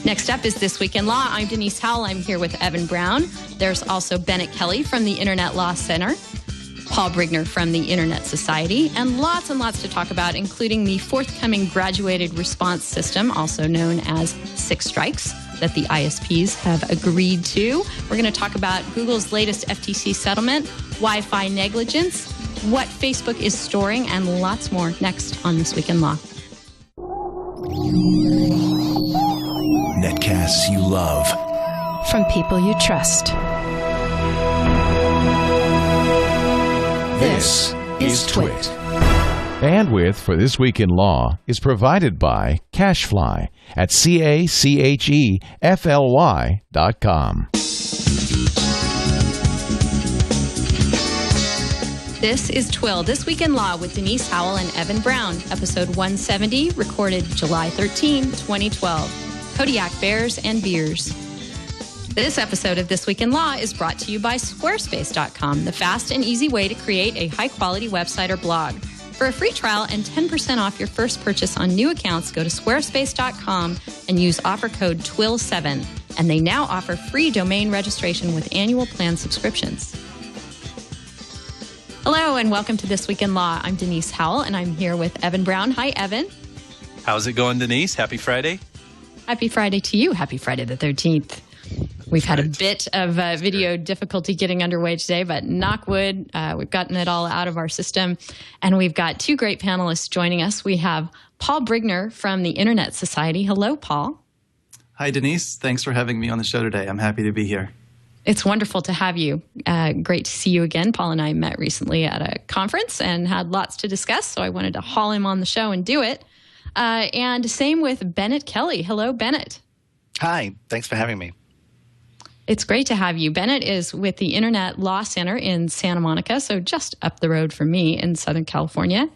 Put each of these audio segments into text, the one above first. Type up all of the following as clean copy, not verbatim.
Next up is This Week in Law. I'm Denise Howell. I'm here with Evan Brown. There's also Bennet Kelley from the Internet Law Center, Paul Brigner from the Internet Society, and lots to talk about, including the forthcoming graduated response system, also known as Six Strikes, that the ISPs have agreed to. We're going to talk about Google's latest FTC settlement, Wi-Fi negligence, what Facebook is storing, and lots more next on This Week in Law. Netcasts you love. From people you trust. This is TWiT. Bandwidth for This Week in Law is provided by Cachefly at CACHEFLY.com. This is TWiL, This Week in Law with Denise Howell and Evan Brown, episode 170, recorded July 13, 2012. Kodiak Bears and Beers. This episode of This Week in Law is brought to you by Squarespace.com, the fast and easy way to create a high-quality website or blog. For a free trial and 10% off your first purchase on new accounts, go to Squarespace.com and use offer code TWiL7. And they now offer free domain registration with annual plan subscriptions. Hello and welcome to This Week in Law. I'm Denise Howell and I'm here with Evan Brown. Hi, Evan. How's it going, Denise? Happy Friday. Happy Friday to you. Happy Friday the 13th. We've had a bit of video difficulty getting underway today, but knock wood, we've gotten it all out of our system. And we've got two great panelists joining us. We have Paul Brigner from the Internet Society. Hello, Paul. Hi, Denise. Thanks for having me on the show today. I'm happy to be here. It's wonderful to have you. Great to see you again. Paul and I met recently at a conference and had lots to discuss, so I wanted to haul him on the show and do it. And same with Bennet Kelley. Hello, Bennet. Hi. Thanks for having me. It's great to have you. Bennet is with the Internet Law Center in Santa Monica, so just up the road from me in Southern California.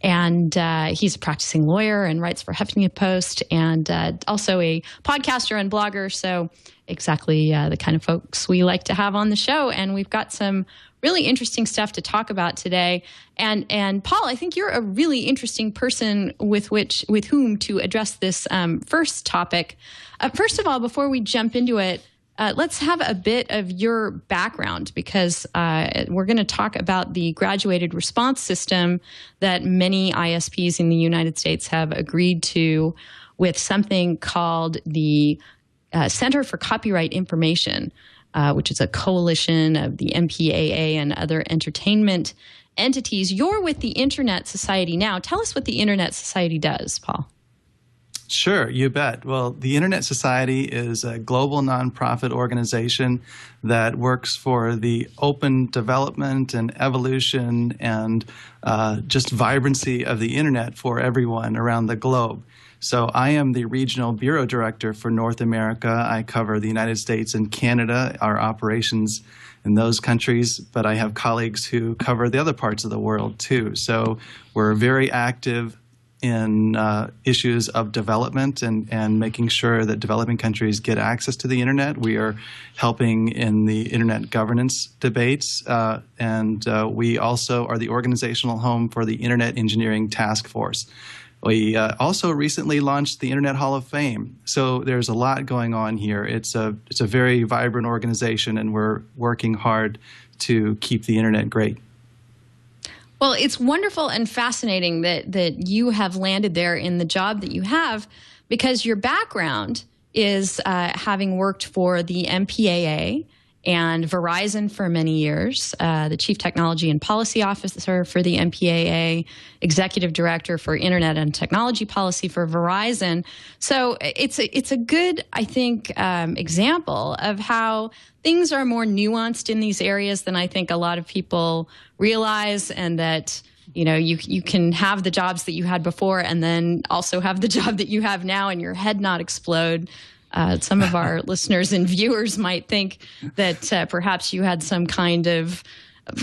And he's a practicing lawyer and writes for Huffington Post and also a podcaster and blogger, so exactly the kind of folks we like to have on the show. And we've got some really interesting stuff to talk about today. And Paul, I think you're a really interesting person with whom to address this first topic. First of all, before we jump into it, let's have a bit of your background because we're going to talk about the graduated response system that many ISPs in the United States have agreed to with something called the Center for Copyright Information, which is a coalition of the MPAA and other entertainment entities. You're with the Internet Society now. Tell us what the Internet Society does, Paul. Sure, you bet. Well, the Internet Society is a global nonprofit organization that works for the open development and evolution and just vibrancy of the Internet for everyone around the globe. So I am the regional bureau director for North America. I cover the United States and Canada, our operations in those countries, but I have colleagues who cover the other parts of the world too. So we're very active in issues of development and making sure that developing countries get access to the Internet. We are helping in the Internet governance debates, and we also are the organizational home for the Internet Engineering Task Force. We also recently launched the Internet Hall of Fame. So there's a lot going on here. It's a very vibrant organization, and we're working hard to keep the Internet great. Well, it's wonderful and fascinating that you have landed there in the job that you have because your background is having worked for the MPAA and Verizon for many years, the Chief Technology and Policy Officer for the MPAA, Executive Director for Internet and Technology Policy for Verizon. So it's a good, I think, example of how things are more nuanced in these areas than I think a lot of people realize, and that you can have the jobs that you had before and then also have the job that you have now and your head not explode. Some of our listeners and viewers might think that perhaps you had some kind of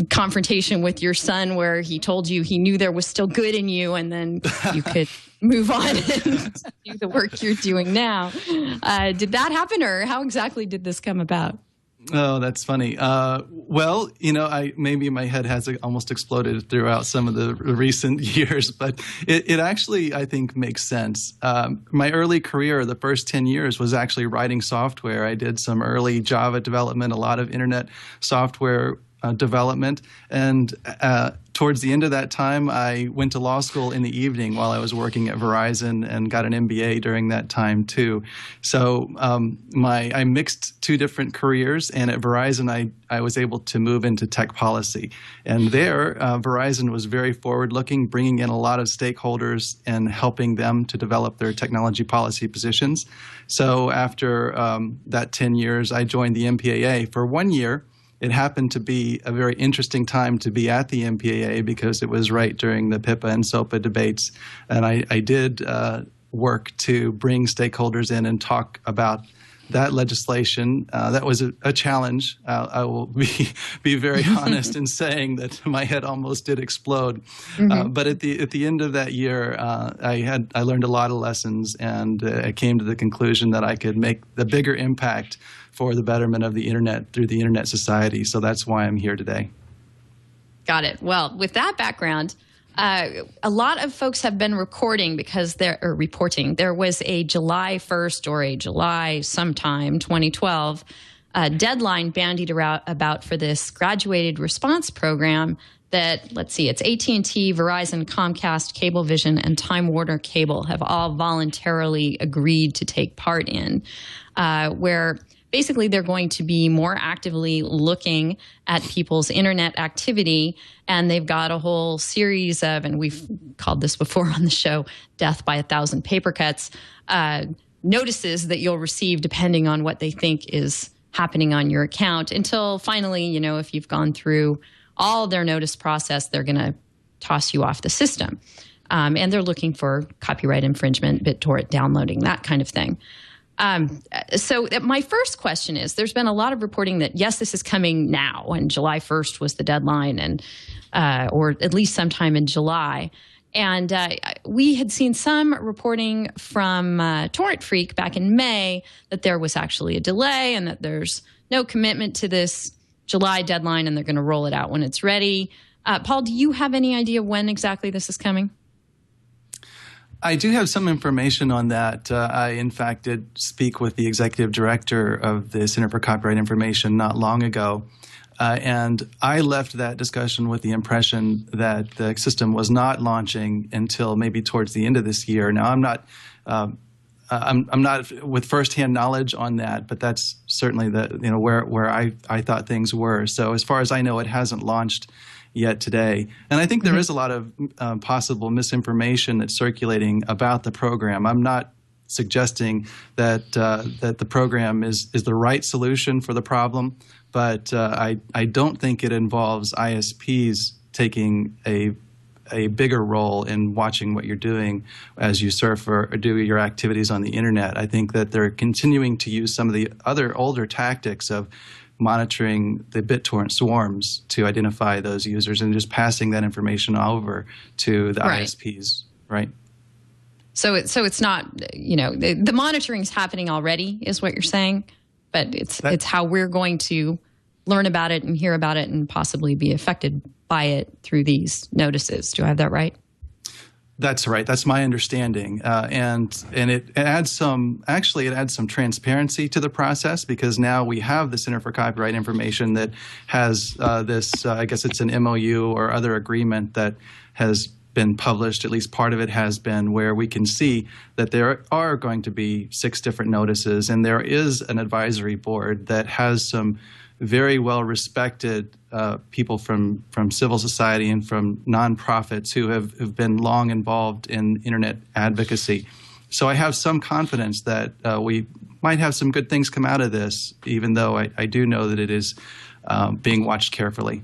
confrontation with your son where he told you he knew there was still good in you and then you could move on and do the work you're doing now. Did that happen, or how exactly did this come about? Oh, that's funny. Well, maybe my head has almost exploded throughout some of the recent years, but it actually, I think, makes sense. My early career, the first 10 years, was actually writing software. I did some early Java development, a lot of internet software development, and towards the end of that time, I went to law school in the evening while I was working at Verizon and got an MBA during that time too. So I mixed two different careers, and at Verizon, I was able to move into tech policy. And there, Verizon was very forward-looking, bringing in a lot of stakeholders and helping them to develop their technology policy positions. So after that 10 years, I joined the MPAA for 1 year. It happened to be a very interesting time to be at the MPAA because it was right during the PIPA and SOPA debates. And I did work to bring stakeholders in and talk about that legislation. That was a challenge. I will be very honest in saying that my head almost did explode. But at the end of that year, I learned a lot of lessons, and I came to the conclusion that I could make the bigger impact for the betterment of the internet through the Internet Society. So that's why I'm here today. Got it. Well, with that background, a lot of folks have been reporting. There was a July 1st or a July sometime 2012 deadline bandied about for this graduated response program that, let's see, it's AT&T, Verizon, Comcast, Cablevision, and Time Warner Cable have all voluntarily agreed to take part in, where basically they're going to be more actively looking at people's internet activity, and they've got a whole series of, and we've called this before on the show, death by 1,000 paper cuts, notices that you'll receive depending on what they think is happening on your account, until finally, if you've gone through all their notice process, they're going to toss you off the system. And they're looking for copyright infringement, BitTorrent downloading, that kind of thing. So my first question is, there's been a lot of reporting that, yes, this is coming now, and July 1st was the deadline, and or at least sometime in July. And we had seen some reporting from Torrent Freak back in May that there was actually a delay and that there's no commitment to this July deadline, and they're going to roll it out when it's ready. Paul, do you have any idea when exactly this is coming? I do have some information on that. I, in fact, did speak with the executive director of the Center for Copyright Information not long ago. And I left that discussion with the impression that the system was not launching until maybe towards the end of this year. Now, I'm not with firsthand knowledge on that, but that's certainly where I thought things were. So as far as I know, it hasn't launched yet today. And I think there is a lot of possible misinformation that's circulating about the program. I'm not suggesting that the program is the right solution for the problem, but I don't think it involves ISPs taking a bigger role in watching what you're doing as you surf or do your activities on the internet. I think that they're continuing to use some of the other older tactics of monitoring the BitTorrent swarms to identify those users and just passing that information over to the ISPs, right? So it's not, the monitoring is happening already, is what you're saying, but it's how we're going to learn about it and hear about it and possibly be affected by it through these notices. Do I have that right? That's right. That's my understanding, and it adds some transparency to the process, because now we have the Center for Copyright Information that has this. I guess it's an MOU or other agreement that has been published. At least part of it has been, where we can see that there are going to be 6 different notices, and there is an advisory board that has some very well-respected people from civil society and from nonprofits who have been long involved in internet advocacy. So I have some confidence that we might have some good things come out of this, even though I do know that it is being watched carefully.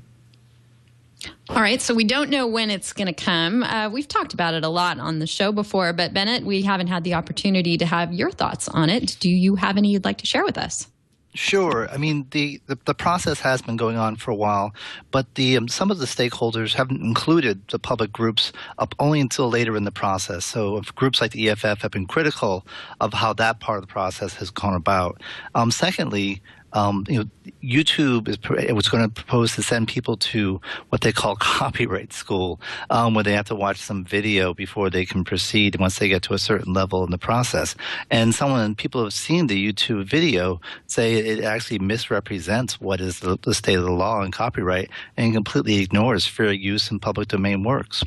All right, so we don't know when it's going to come. We've talked about it a lot on the show before, but Bennet, we haven't had the opportunity to have your thoughts on it. Do you have any you'd like to share with us? Sure. I mean, the process has been going on for a while, but some of the stakeholders haven't included the public groups up only until later in the process. So if groups like the EFF have been critical of how that part of the process has gone about. Secondly, YouTube was going to propose to send people to what they call copyright school, where they have to watch some video before they can proceed once they get to a certain level in the process. And people have seen the YouTube video say it actually misrepresents what is the state of the law in copyright and completely ignores fair use and public domain works.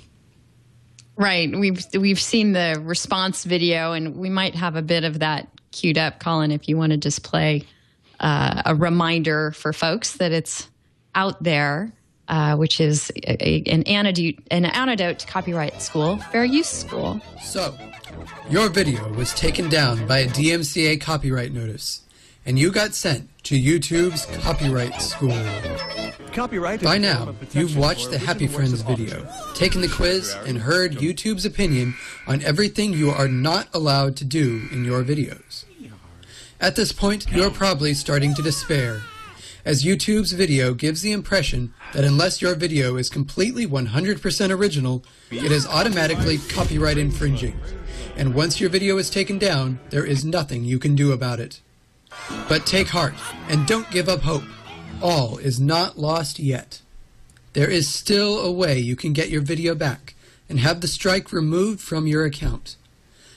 Right. We've seen the response video, and we might have a bit of that queued up, Colin, if you want to just play a reminder for folks that it's out there, which is an antidote to copyright school, fair use school. So, your video was taken down by a DMCA copyright notice, and you got sent to YouTube's copyright school. By now, you've watched the Happy Friends video, taken the quiz, and heard YouTube's opinion on everything you are not allowed to do in your videos. At this point, you're probably starting to despair, as YouTube's video gives the impression that unless your video is completely 100% original, it is automatically copyright infringing, and once your video is taken down, there is nothing you can do about it. But take heart, and don't give up hope. All is not lost yet. There is still a way you can get your video back and have the strike removed from your account.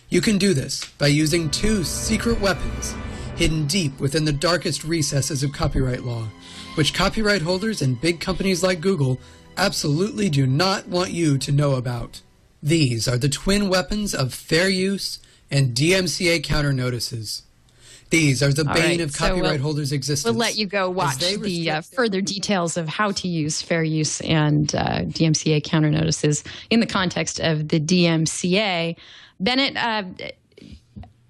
You can do this by using 2 secret weapons hidden deep within the darkest recesses of copyright law, which copyright holders and big companies like Google absolutely do not want you to know about. These are the twin weapons of fair use and DMCA counter notices. These are the bane of copyright holders' existence. We'll let you go watch the further details of how to use fair use and DMCA counter notices in the context of the DMCA. Bennet,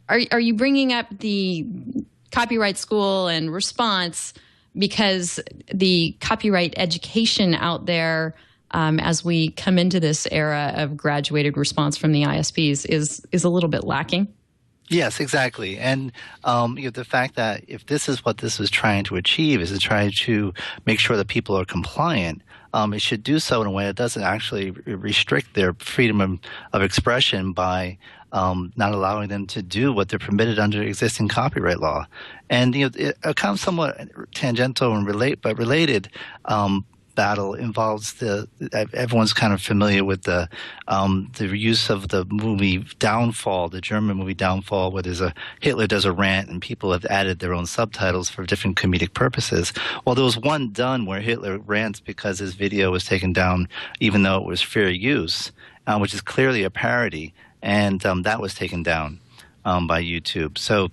are you bringing up the copyright school and response because the copyright education out there, as we come into this era of graduated response from the ISPs, is a little bit lacking? Yes, exactly. And the fact that if this is what this is trying to achieve, is to try to make sure that people are compliant, it should do so in a way that doesn't actually restrict their freedom of expression by not allowing them to do what they're permitted under existing copyright law. And it kind of somewhat tangential and related battle involves everyone's kind of familiar with the use of the movie Downfall, the German movie Downfall, where Hitler does a rant and people have added their own subtitles for different comedic purposes. Well, there was one done where Hitler rants because his video was taken down even though it was fair use, which is clearly a parody, and that was taken down by YouTube. So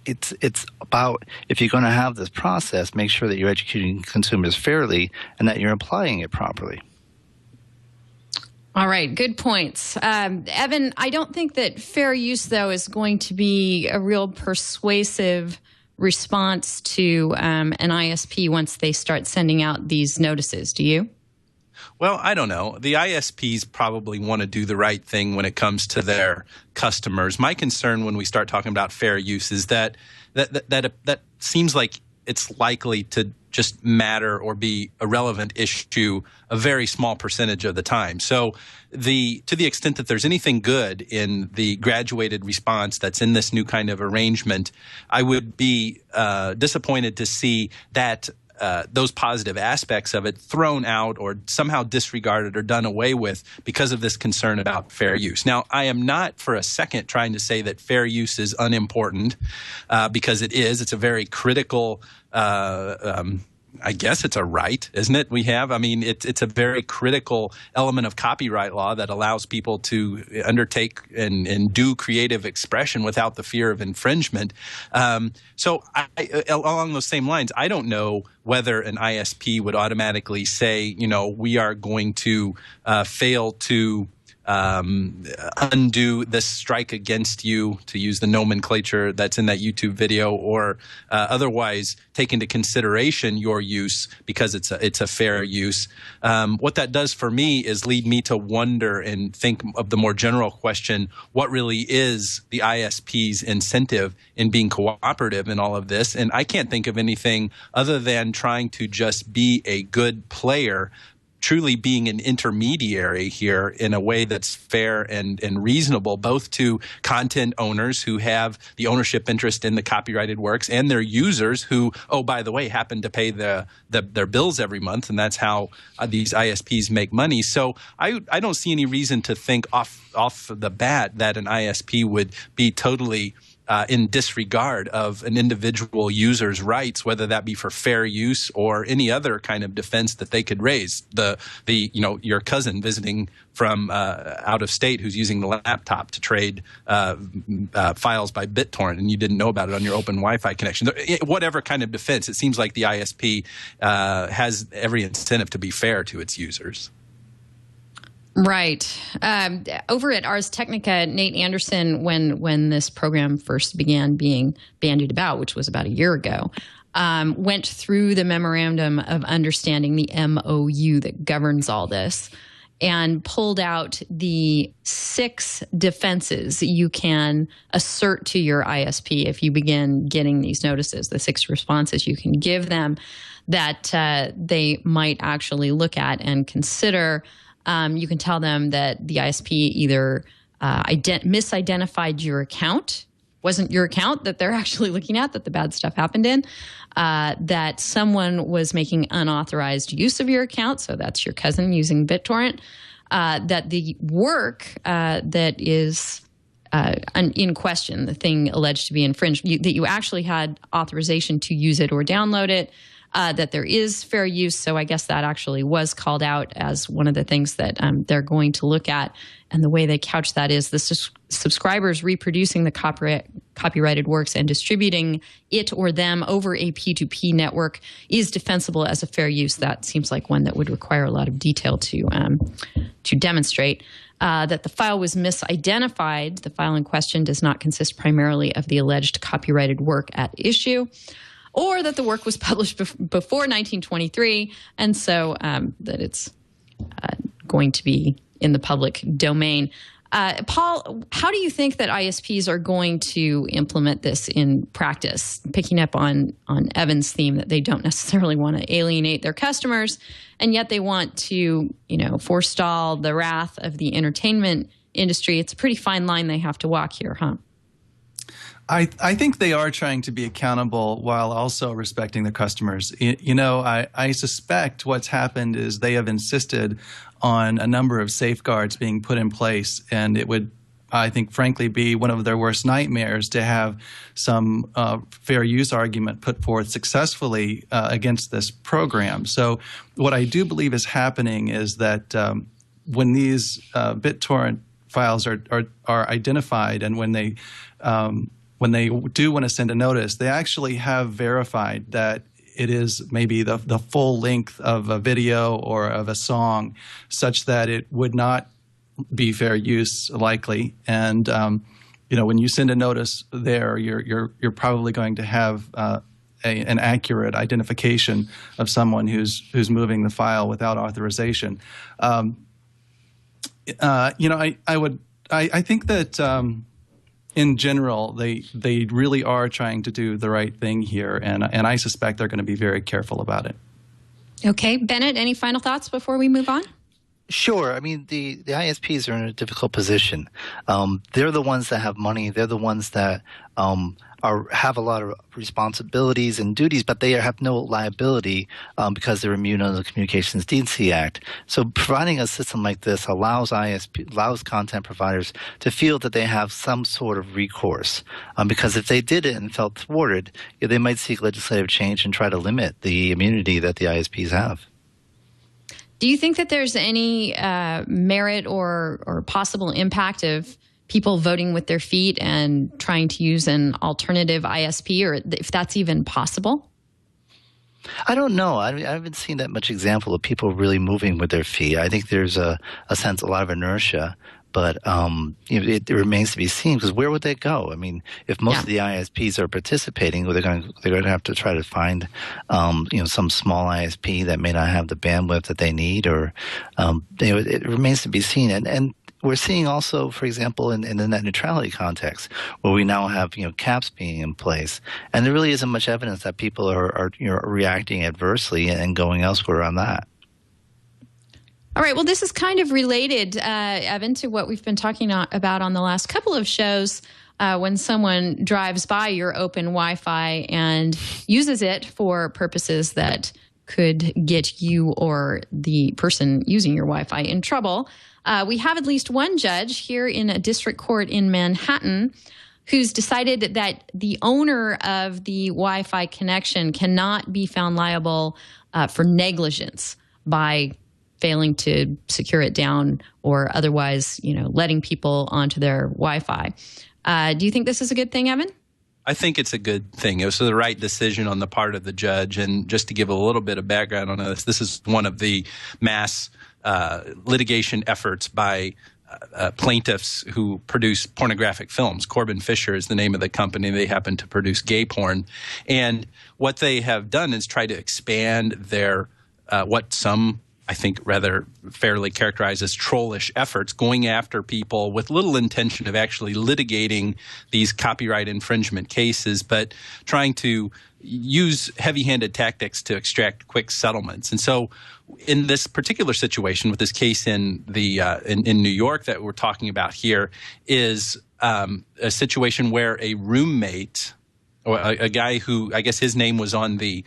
it's about, if you're going to have this process, make sure that you're educating consumers fairly and that you're applying it properly. All right, good points. Evan, I don't think that fair use, though, is going to be a real persuasive response to an ISP once they start sending out these notices. Do you? Well, I don't know. The ISPs probably want to do the right thing when it comes to their customers. My concern when we start talking about fair use is that seems like it's likely to just matter or be a relevant issue a very small percentage of the time. So to the extent that there's anything good in the graduated response that's in this new kind of arrangement, I would be disappointed to see that those positive aspects of it thrown out or somehow disregarded or done away with because of this concern about fair use. Now, I am not for a second trying to say that fair use is unimportant, because it is. It's a very critical I guess it's a right, isn't it? It's a very critical element of copyright law that allows people to undertake and do creative expression without the fear of infringement. So along those same lines, I don't know whether an ISP would automatically say, we are going to fail to undo this strike against you, to use the nomenclature that's in that YouTube video, or otherwise take into consideration your use because it's a fair use. What that does for me is lead me to wonder and think of the more general question: what really is the ISP's incentive in being cooperative in all of this? And I can't think of anything other than trying to just be a good player truly being an intermediary here in a way that's fair and reasonable, both to content owners who have the ownership interest in the copyrighted works and their users who, oh, by the way, happen to pay their bills every month, and that's how these ISPs make money. So I don't see any reason to think off the bat that an ISP would be totally in disregard of an individual user's rights, whether that be for fair use or any other kind of defense that they could raise. Your cousin visiting from out of state who's using the laptop to trade files by BitTorrent, and you didn't know about it on your open Wi-Fi connection. Whatever kind of defense, it seems like the ISP has every incentive to be fair to its users. Right. Over at Ars Technica, Nate Anderson, when this program first began being bandied about, which was about a year ago, went through the Memorandum of Understanding, the MOU that governs all this, and pulled out the 6 defenses you can assert to your ISP if you begin getting these notices, the 6 responses you can give them that they might actually look at and consider. You can tell them that the ISP either misidentified your account, wasn't your account that they're actually looking at, that the bad stuff happened in, that someone was making unauthorized use of your account, so that's your cousin using BitTorrent, that the work that is in question, the thing alleged to be infringed, that you actually had authorization to use it or download it, that there is fair use. So I guess that actually was called out as one of the things that they're going to look at. And the way they couch that is the subscribers reproducing the copyrighted works and distributing it or them over a P2P network is defensible as a fair use. That seems like one that would require a lot of detail to demonstrate. That the file was misidentified. The file in question does not consist primarily of the alleged copyrighted work at issue, or that the work was published before 1923, and so that it's going to be in the public domain. Paul, how do you think that ISPs are going to implement this in practice, picking up on Evan's theme that they don't necessarily want to alienate their customers, and yet they want to, forestall the wrath of the entertainment industry? It's a pretty fine line they have to walk here, huh? I think they are trying to be accountable while also respecting the customers. I suspect what's happened is they have insisted on a number of safeguards being put in place, and it would, I think, frankly, be one of their worst nightmares to have some fair use argument put forth successfully against this program. So what I do believe is happening is that when these BitTorrent files are identified, and when they do want to send a notice, they actually have verified that it is maybe the full length of a video or of a song, such that it would not be fair use likely. And when you send a notice there, you're probably going to have an accurate identification of someone who's moving the file without authorization. I think that. In general, they really are trying to do the right thing here, and I suspect they're going to be very careful about it. Okay. Bennet, any final thoughts before we move on? Sure. I mean, the ISPs are in a difficult position. They're the ones that have money. They're the ones that have a lot of responsibilities and duties, but they have no liability because they're immune under the Communications Decency Act. So providing a system like this allows content providers to feel that they have some sort of recourse. Because if they did it and felt thwarted, they might seek legislative change and try to limit the immunity that the ISPs have. Do you think that there's any merit or possible impact of people voting with their feet and trying to use an alternative ISP, or if that's even possible? I don't know. I haven't seen that much example of people really moving with their feet. I think there's a lot of inertia, but it remains to be seen, because where would they go? I mean, if most of the ISPs are participating, they're going to have to try to find some small ISP that may not have the bandwidth that they need, or it remains to be seen. And we're seeing also, for example, in the net neutrality context, where we now have caps being in place, and there really isn't much evidence that people are reacting adversely and going elsewhere on that. All right. Well, this is kind of related, Evan, to what we've been talking about on the last couple of shows. When someone drives by your open Wi-Fi and uses it for purposes that could get you or the person using your Wi-Fi in trouble. We have at least one judge here in a district court in Manhattan who's decided that the owner of the Wi-Fi connection cannot be found liable for negligence by failing to secure it down or otherwise, letting people onto their Wi-Fi. Do you think this is a good thing, Evan? I think it's a good thing. It was the right decision on the part of the judge. And just to give a little bit of background on this is one of the mass litigation efforts by plaintiffs who produce pornographic films. Corbin Fisher is the name of the company. They happen to produce gay porn. And what they have done is try to expand their what some I think rather fairly characterized as trollish efforts, going after people with little intention of actually litigating these copyright infringement cases, but trying to use heavy-handed tactics to extract quick settlements. And so in this particular situation with this case in New York that we're talking about here is a situation where a roommate or a guy who I guess his name was on the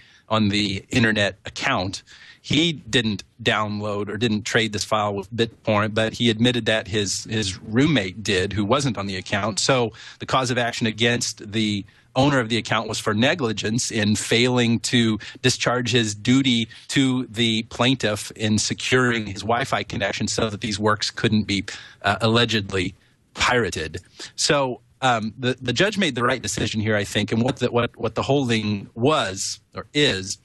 internet account, he didn't download or didn't trade this file with BitTorrent, but he admitted that his roommate did, who wasn't on the account. So the cause of action against the owner of the account was for negligence in failing to discharge his duty to the plaintiff in securing his Wi-Fi connection so that these works couldn't be allegedly pirated. So the judge made the right decision here, I think, and what the holding was or is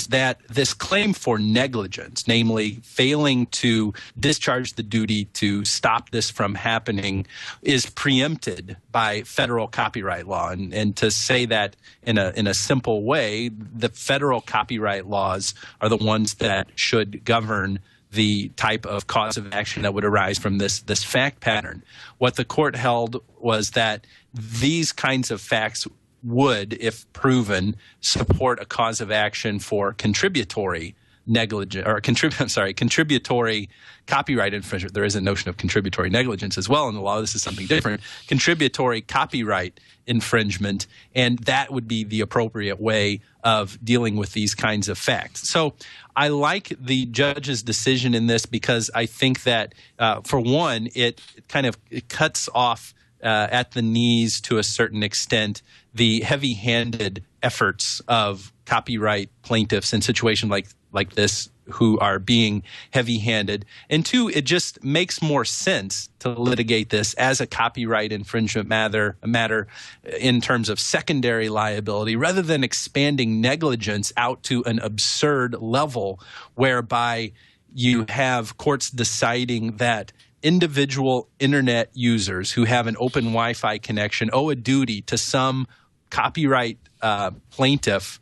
that this claim for negligence, namely failing to discharge the duty to stop this from happening, is preempted by federal copyright law. And to say that in a simple way, the federal copyright laws are the ones that should govern the type of cause of action that would arise from this fact pattern. What the court held was that these kinds of facts would, if proven, support a cause of action for contributory negligence or contributory copyright infringement. There is a notion of contributory negligence as well in the law. This is something different. Contributory copyright infringement, and that would be the appropriate way of dealing with these kinds of facts. So I like the judge's decision in this because I think that, for one, it cuts off at the knees to a certain extent the heavy-handed efforts of copyright plaintiffs in situations like this who are being heavy-handed. And two, it just makes more sense to litigate this as a copyright infringement matter in terms of secondary liability rather than expanding negligence out to an absurd level whereby you have courts deciding that individual internet users who have an open Wi-Fi connection owe a duty to some copyright plaintiff,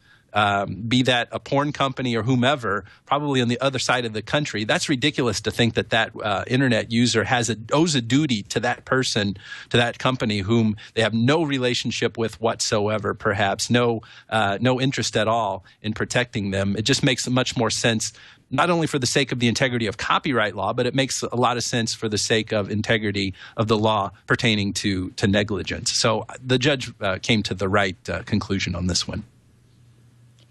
be that a porn company or whomever, probably on the other side of the country. That's ridiculous to think that internet user owes a duty to that person, to that company whom they have no relationship with whatsoever, perhaps no interest at all in protecting them. It just makes much more sense, not only for the sake of the integrity of copyright law, but it makes a lot of sense for the sake of integrity of the law pertaining to negligence. So the judge came to the right conclusion on this one.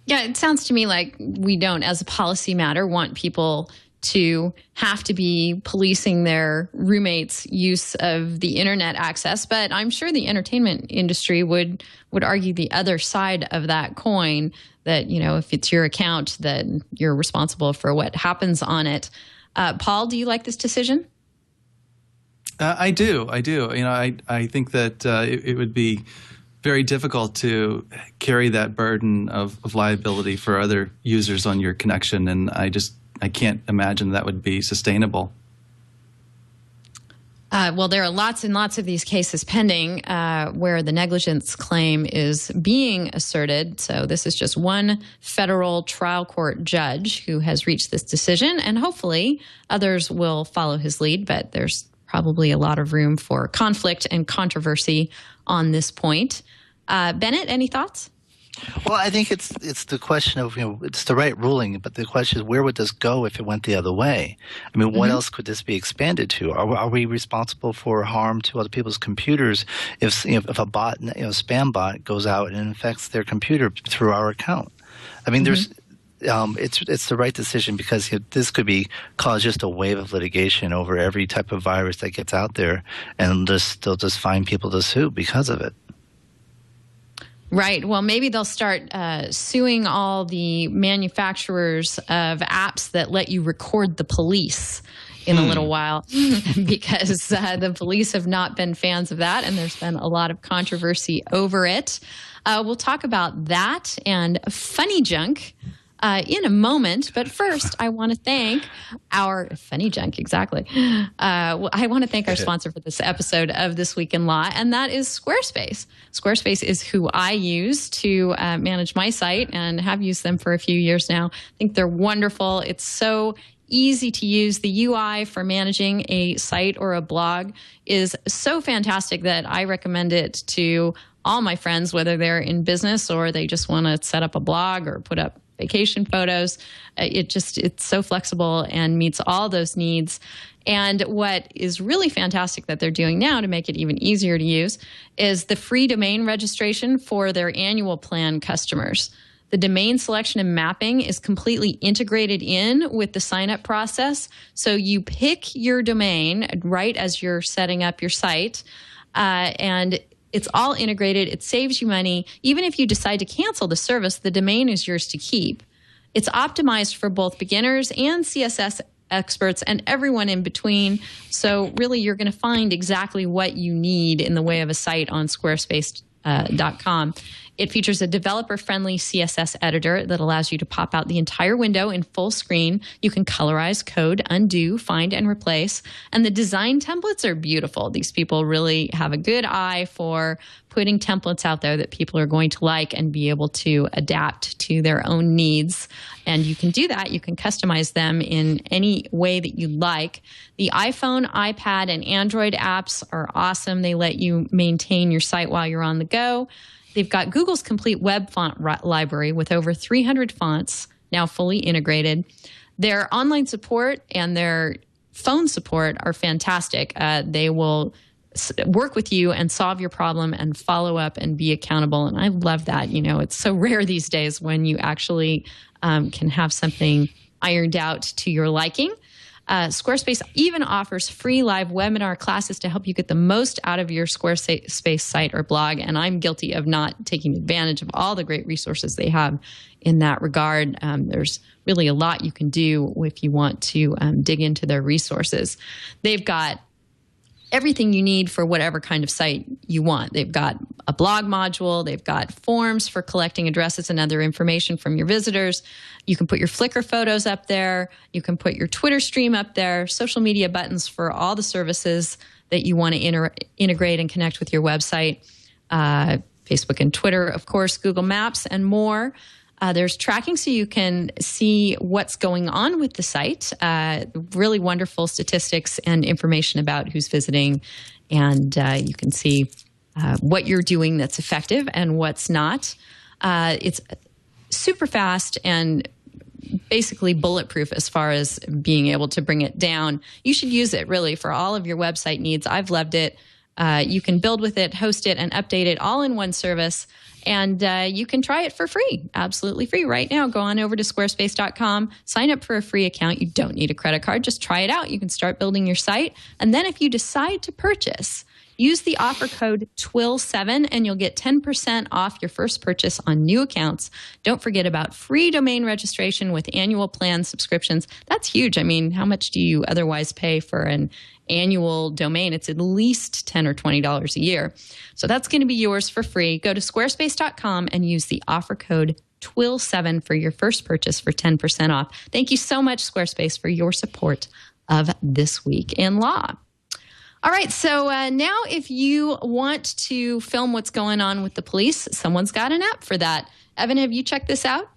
Yeah, it sounds to me like we don't, as a policy matter, want people to have to be policing their roommates' use of the internet access. But I'm sure the entertainment industry would argue the other side of that coin, that, if it's your account, then you're responsible for what happens on it. Paul, do you like this decision? I do. I think that it would be very difficult to carry that burden of liability for other users on your connection, and I can't imagine that would be sustainable. Well, there are lots and lots of these cases pending where the negligence claim is being asserted. So this is just one federal trial court judge who has reached this decision, and hopefully others will follow his lead, but there's probably a lot of room for conflict and controversy on this point. Bennet, any thoughts? Well, I think it's the question of, it's the right ruling, but the question is, where would this go if it went the other way? I mean, what else could this be expanded to? Are we responsible for harm to other people's computers if a bot, spam bot, goes out and infects their computer through our account? I mean, there's it's the right decision, because this could cause just a wave of litigation over every type of virus that gets out there, and they'll just find people to sue because of it. Right. Well, maybe they'll start suing all the manufacturers of apps that let you record the police in a little while, because the police have not been fans of that, and there's been a lot of controversy over it. We'll talk about that and funny junk in a moment. But first, I want to thank our funny junk. Exactly. I want to thank our sponsor for this episode of This Week in Law, and that is Squarespace. Squarespace is who I use to manage my site, and have used them for a few years now. I think they're wonderful. It's so easy to use. The UI for managing a site or a blog is so fantastic that I recommend it to all my friends, whether they're in business or they just want to set up a blog or put up vacation photos. It's so flexible and meets all those needs. And what is really fantastic that they're doing now to make it even easier to use is the free domain registration for their annual plan customers. The domain selection and mapping is completely integrated in with the sign-up process. So you pick your domain right as you're setting up your site, and it's all integrated. It saves you money. Even if you decide to cancel the service, the domain is yours to keep. It's optimized for both beginners and CSS experts and everyone in between. So really, you're going to find exactly what you need in the way of a site on Squarespace.com. It features a developer-friendly CSS editor that allows you to pop out the entire window in full screen. You can colorize code, undo, find, and replace. And the design templates are beautiful. These people really have a good eye for putting templates out there that people are going to like and be able to adapt to their own needs. And you can do that. You can customize them in any way that you like. The iPhone, iPad, and Android apps are awesome. They let you maintain your site while you're on the go. They've got Google's complete web font library with over 300 fonts now fully integrated. Their online support and their phone support are fantastic. They will work with you and solve your problem and follow up and be accountable. And I love that. It's so rare these days when you actually can have something ironed out to your liking. Squarespace even offers free live webinar classes to help you get the most out of your Squarespace site or blog. And I'm guilty of not taking advantage of all the great resources they have in that regard. There's really a lot you can do if you want to dig into their resources. They've got everything you need for whatever kind of site you want. They've got a blog module. They've got forms for collecting addresses and other information from your visitors. You can put your Flickr photos up there. You can put your Twitter stream up there, social media buttons for all the services that you want to integrate and connect with your website, Facebook and Twitter, of course, Google Maps, and more. There's tracking so you can see what's going on with the site, really wonderful statistics and information about who's visiting, and you can see what you're doing that's effective and what's not. It's super fast and basically bulletproof as far as being able to bring it down. You should use it really for all of your website needs. I've loved it. You can build with it, host it, and update it all in one service. And you can try it for free, absolutely free right now. Go on over to squarespace.com, sign up for a free account. You don't need a credit card. Just try it out. You can start building your site. And then if you decide to purchase, use the offer code TWiL7 and you'll get 10% off your first purchase on new accounts. Don't forget about free domain registration with annual plan subscriptions. That's huge. I mean, how much do you otherwise pay for an annual domain? It's at least $10 or $20 a year. So that's going to be yours for free. Go to squarespace.com and use the offer code TWiL7 for your first purchase for 10% off. Thank you so much, Squarespace, for your support of This Week in Law. All right, so now if you want to film what's going on with the police, someone's got an app for that. Evan, have you checked this out?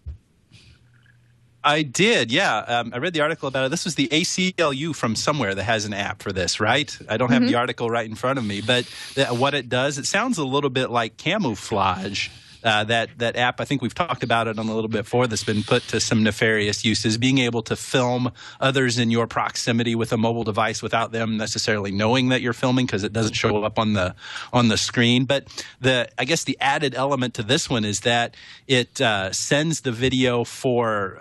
I did, yeah. I read the article about it. This was the ACLU from somewhere that has an app for this, right? I don't have the article right in front of me, but what it does, it sounds a little bit like camouflage. that app, I think we've talked about it on a little bit before, that's been put to some nefarious uses, being able to film others in your proximity with a mobile device without them necessarily knowing that you're filming because it doesn't show up on the screen. But I guess the added element to this one is that it sends the video for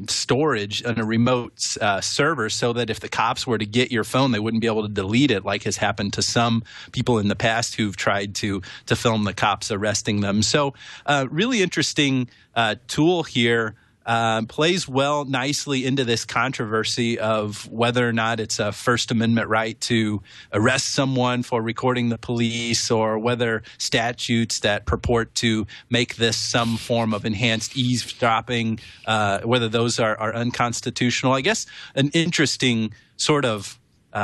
storage on a remote server, so that if the cops were to get your phone, they wouldn't be able to delete it, like has happened to some people in the past who've tried to film the cops arresting them. So really interesting tool here. Plays well nicely into this controversy of whether or not it's a First Amendment right to arrest someone for recording the police, or whether statutes that purport to make this some form of enhanced eavesdropping, whether those are unconstitutional. I guess an interesting sort of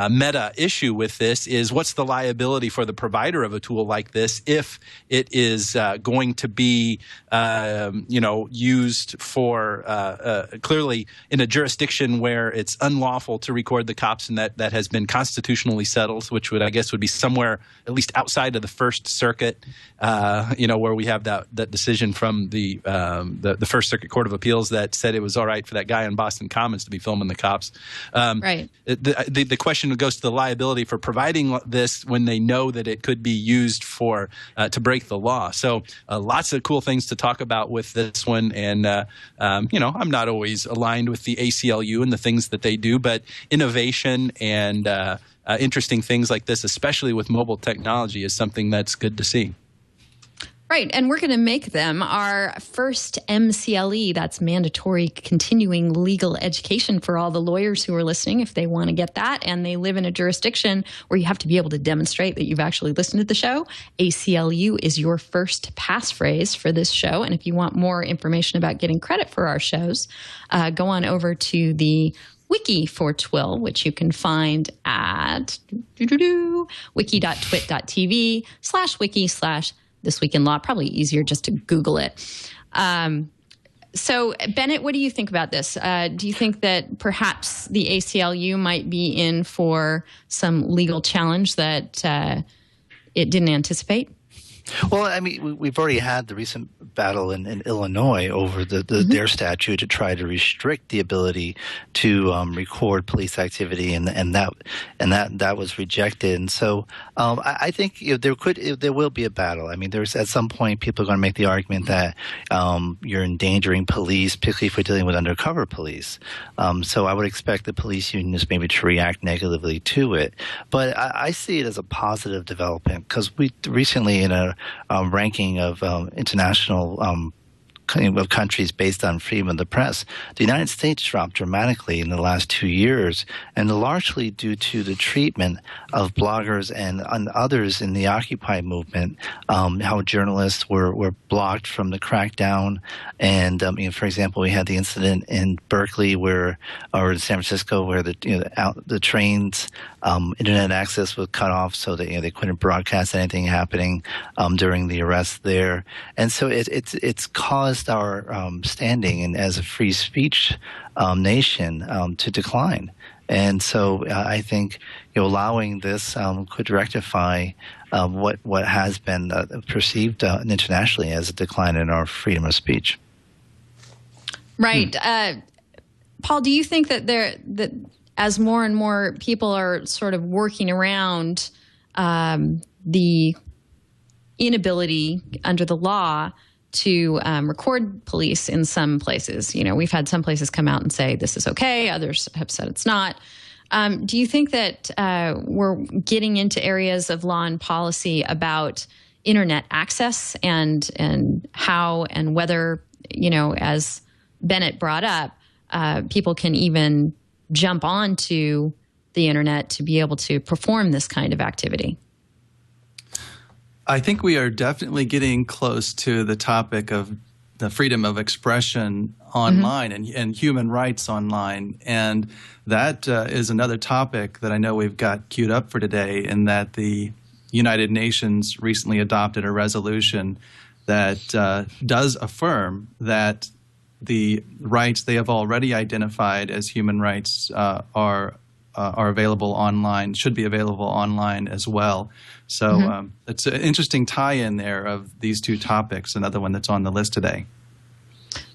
meta issue with this is, what's the liability for the provider of a tool like this if it is going to be used for clearly in a jurisdiction where it's unlawful to record the cops, and that has been constitutionally settled, which would, I guess, would be somewhere at least outside of the First Circuit, where we have that decision from the First Circuit Court of Appeals that said it was all right for that guy in Boston Commons to be filming the cops. Right. The question goes to the liability for providing this when they know that it could be used for to break the law. So lots of cool things to talk about with this one. And, I'm not always aligned with the ACLU and the things that they do, but innovation and interesting things like this, especially with mobile technology, is something that's good to see. Right, and we're going to make them our first MCLE. That's mandatory continuing legal education for all the lawyers who are listening, if they want to get that, and they live in a jurisdiction where you have to be able to demonstrate that you've actually listened to the show. ACLU is your first passphrase for this show, and if you want more information about getting credit for our shows, go on over to the wiki for TWiL, which you can find at wiki.twit.tv/wiki/This Week in Law. Probably easier just to Google it. So, Bennet, what do you think about this? Do you think that perhaps the ACLU might be in for some legal challenge that it didn't anticipate? Well, I mean, we've already had the recent battle in Illinois over their statute to try to restrict the ability to record police activity, and that was rejected. And so I think there will be a battle. I mean, there's at some point people are going to make the argument that you're endangering police, particularly if we're dealing with undercover police. So I would expect the police unions maybe to react negatively to it. But I see it as a positive development, because we recently, in a ranking of international of countries based on freedom of the press, the United States dropped dramatically in the last 2 years, and largely due to the treatment of bloggers and others in the Occupy movement, how journalists were blocked from the crackdown. And for example, we had the incident in Berkeley or San Francisco, where the trains internet access was cut off, so that they couldn't broadcast anything happening during the arrest there. And so it's caused our standing and as a free speech nation to decline. And so I think allowing this could rectify what has been perceived internationally as a decline in our freedom of speech. Right. Paul, do you think that as more and more people are sort of working around the inability under the law to record police in some places? We've had some places come out and say this is okay. Others have said it's not. Do you think that we're getting into areas of law and policy about internet access and how and whether, as Bennet brought up, people can even jump onto the internet to be able to perform this kind of activity? I think we are definitely getting close to the topic of the freedom of expression online and human rights online. And that is another topic that I know we've got queued up for today, in that the United Nations recently adopted a resolution that does affirm that the rights they have already identified as human rights are are available online, should be available online as well. So it's an interesting tie-in there of these two topics, another one that's on the list today.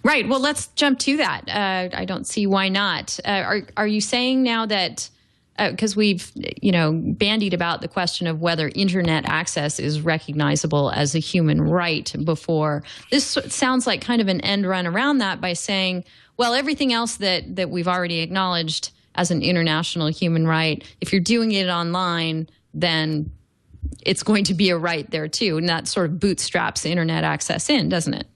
Right. Well, let's jump to that. I don't see why not. Are you saying now that because we've bandied about the question of whether internet access is recognizable as a human right before, this sounds like kind of an end run around that by saying, well, everything else that we've already acknowledged as an international human right, if you're doing it online, then it's going to be a right there too. And that sort of bootstraps internet access in, doesn't it?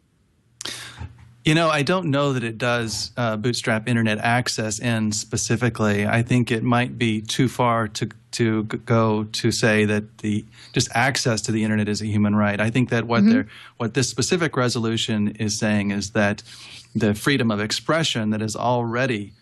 I don't know that it does bootstrap internet access in specifically. I think it might be too far to go to say that just access to the internet is a human right. I think that what this specific resolution is saying is that the freedom of expression that has already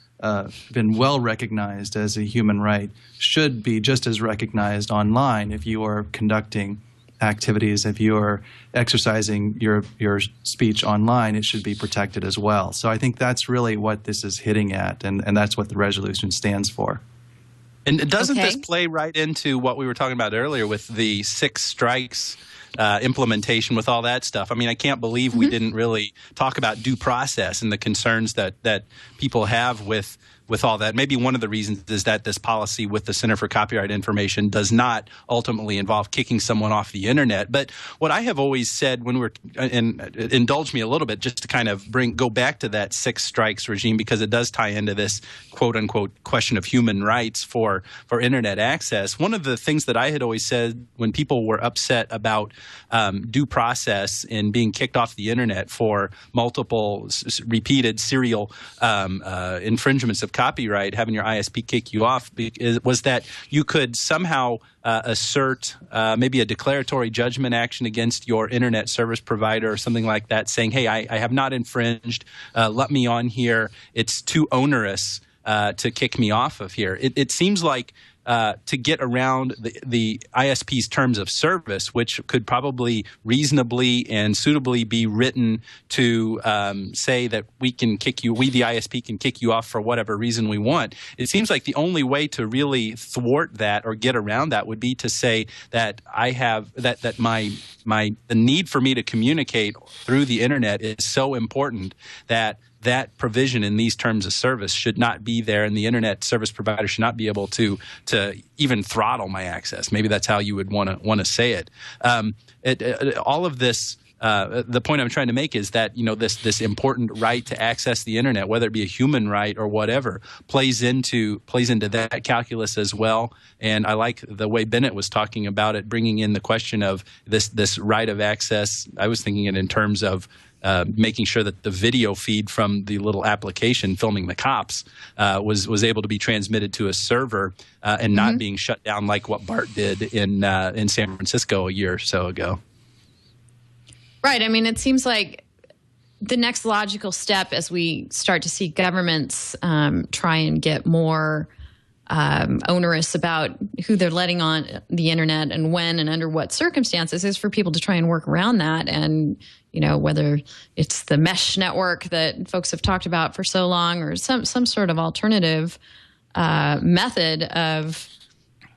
been well recognized as a human right should be just as recognized online. If you are conducting activities, if you are exercising your speech online, it should be protected as well. So I think that's really what this is hitting at, and that's what the resolution stands for. And doesn't this play right into what we were talking about earlier with the 6 strikes implementation with all that stuff? I mean, I can't believe we didn't really talk about due process and the concerns that people have with all that. Maybe one of the reasons is that this policy with the Center for Copyright Information does not ultimately involve kicking someone off the internet. But what I have always said when we're, and indulge me a little bit just to kind of go back to that 6 strikes regime, because it does tie into this quote unquote question of human rights for internet access. One of the things that I had always said when people were upset about due process and being kicked off the internet for multiple repeated serial infringements of copyright, having your ISP kick you off, was that you could somehow assert maybe a declaratory judgment action against your internet service provider or something like that, saying, hey, I have not infringed, let me on here, it's too onerous to kick me off of here. It seems like to get around the ISP's terms of service, which could probably reasonably and suitably be written to say that we the ISP can kick you off for whatever reason we want. It seems like the only way to really thwart that or get around that would be to say that I have the need for me to communicate through the internet is so important that provision in these terms of service should not be there, and the internet service provider should not be able to even throttle my access. Maybe that's how you would want to say it. All of this. The point I'm trying to make is that this important right to access the internet, whether it be a human right or whatever, plays into that calculus as well. And I like the way Bennet was talking about it, bringing in the question of this right of access. I was thinking it in terms of making sure that the video feed from the little application filming the cops was able to be transmitted to a server and not being shut down like what BART did in San Francisco a year or so ago. Right. I mean, it seems like the next logical step as we start to see governments try and get more onerous about who they're letting on the internet and when and under what circumstances is for people to try and work around that. And, whether it's the mesh network that folks have talked about for so long or some sort of alternative method of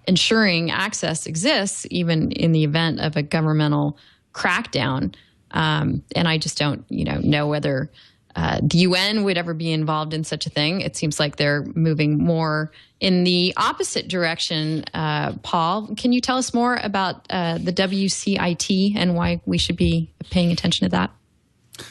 ensuring access exists, even in the event of a governmental crackdown. And I just don't, know whether the UN would ever be involved in such a thing. It seems like they're moving more in the opposite direction. Paul, can you tell us more about the WCIT and why we should be paying attention to that?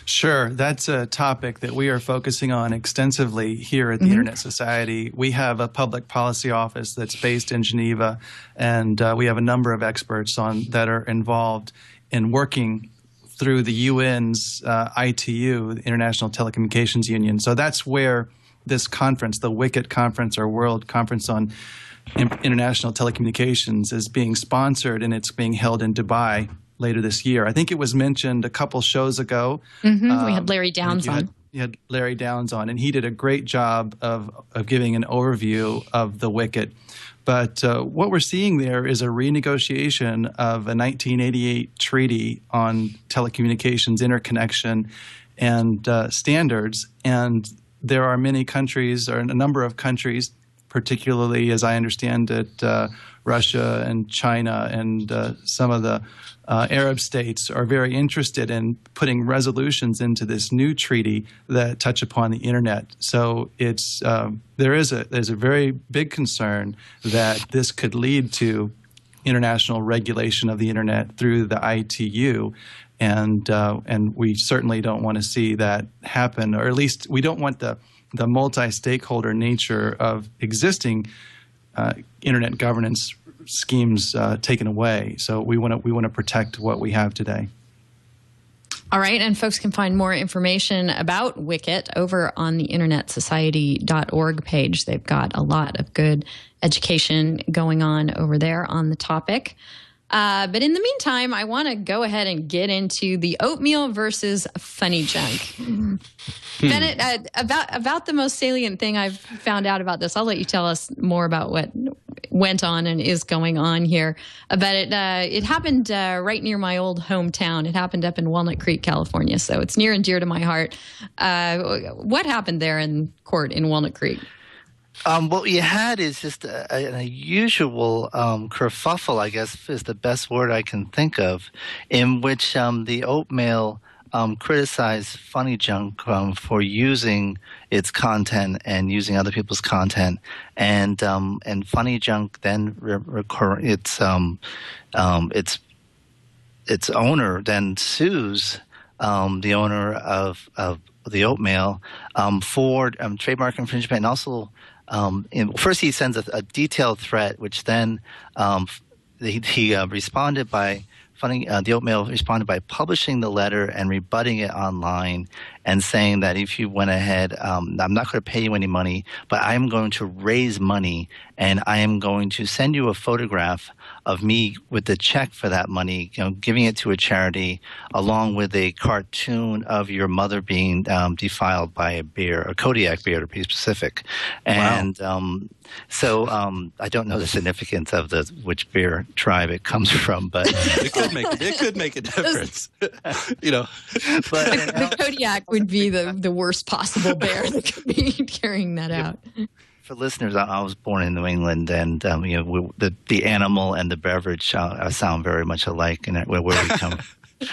Sure. That's a topic that we are focusing on extensively here at the Internet Society. We have a public policy office that's based in Geneva, and we have a number of experts that are involved in working through the UN's ITU, the International Telecommunications Union. So that's where this conference, the WICET conference or World Conference on International Telecommunications, is being sponsored, and it's being held in Dubai later this year. I think it was mentioned a couple shows ago. We had Larry Downs on. You had Larry Downs on, and he did a great job of giving an overview of the WICET. But what we're seeing there is a renegotiation of a 1988 treaty on telecommunications interconnection and standards. And there are many countries, or a number of countries, particularly, as I understand it, Russia and China and some of the Arab states are very interested in putting resolutions into this new treaty that touch upon the internet. So there's a very big concern that this could lead to international regulation of the internet through the ITU. And we certainly don't want to see that happen, or at least we don't want the multi-stakeholder nature of existing internet governance schemes taken away. So we want to protect what we have today. All right, and folks can find more information about Wicket over on the internetsociety.org page. They've got a lot of good education going on over there on the topic. But in the meantime, I want to go ahead and get into the oatmeal versus funny junk. Bennet, about the most salient thing I've found out about this, I'll let you tell us more about what went on and is going on here. But it happened right near my old hometown. It happened up in Walnut Creek, California. So it's near and dear to my heart. What happened there in court in Walnut Creek? What you had is just an unusual kerfuffle, I guess is the best word I can think of, in which the oatmeal criticized Funny Junk for using its content and using other people's content, and Funny Junk then its owner then sues the owner of the oatmeal for trademark infringement, and also. First, he sends a detailed threat, which then he responded by the oatmeal responded by publishing the letter and rebutting it online and saying that if you went ahead, I'm not going to pay you any money, but I am going to raise money and I am going to send you a photograph of me with the check for that money, giving it to a charity, along with a cartoon of your mother being defiled by a bear, a Kodiak bear to be specific. And so I don't know the significance of which bear tribe it comes from, but it could make a difference. But the Kodiak would be the worst possible bear that could be carrying that out. For listeners, I was born in New England, and the animal and the beverage sound very much alike in where we come.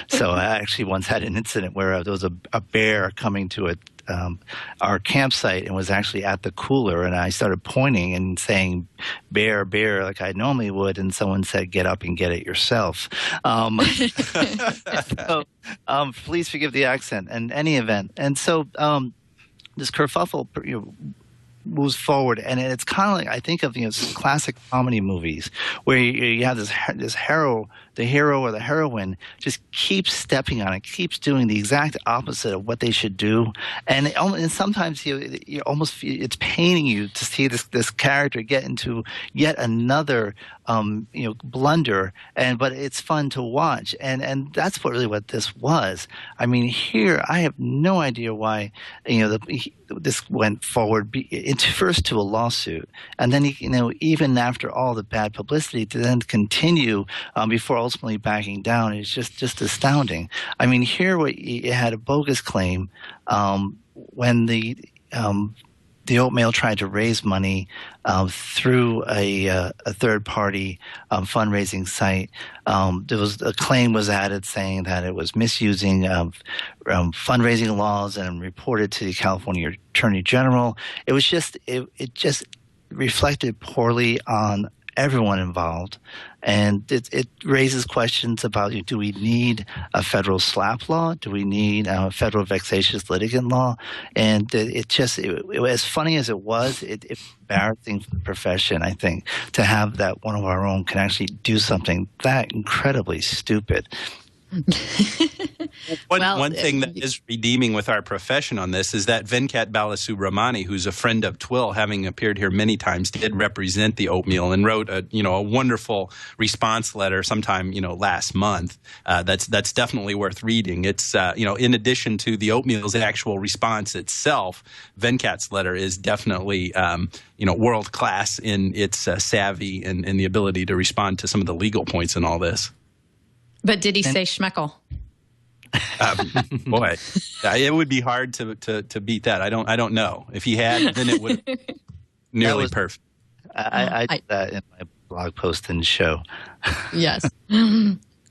So I actually once had an incident where there was a bear coming to our campsite and was actually at the cooler, and I started pointing and saying "bear, bear" like I normally would, and someone said, "Get up and get it yourself." So please forgive the accent. In any event, and so this kerfuffle moves forward, and it's kind of like I think of classic comedy movies where you have the hero or the heroine just keeps stepping on it, keeps doing the exact opposite of what they should do, and sometimes you almost feel it's paining you to see this character get into yet another blunder, but it's fun to watch, and that's what this was. I mean, here I have no idea why this went forward first to a lawsuit, and then even after all the bad publicity to then continue before ultimately backing down is just astounding. I mean, here you had a bogus claim when the oatmeal tried to raise money through a third-party fundraising site. There was a claim was added saying that it was misusing fundraising laws and reported to the California Attorney General. It was it just reflected poorly on everyone involved, and it raises questions about: do we need a federal SLAPP law? Do we need a federal vexatious litigant law? And it as funny as it was, it's embarrassing for the profession, I think, to have that one of our own can actually do something that incredibly stupid. One thing that is redeeming with our profession on this is that Venkat Balasubramani, who's a friend of TWiL, having appeared here many times, did represent the oatmeal and wrote a wonderful response letter sometime last month. That's definitely worth reading. It's in addition to the oatmeal's actual response itself, Venkat's letter is definitely world class in its savvy and the ability to respond to some of the legal points in all this. But did he say schmeckle? Boy, it would be hard to beat that. I don't know. If he had, then it would nearly perfect. I did that in my blog post and show. Yes.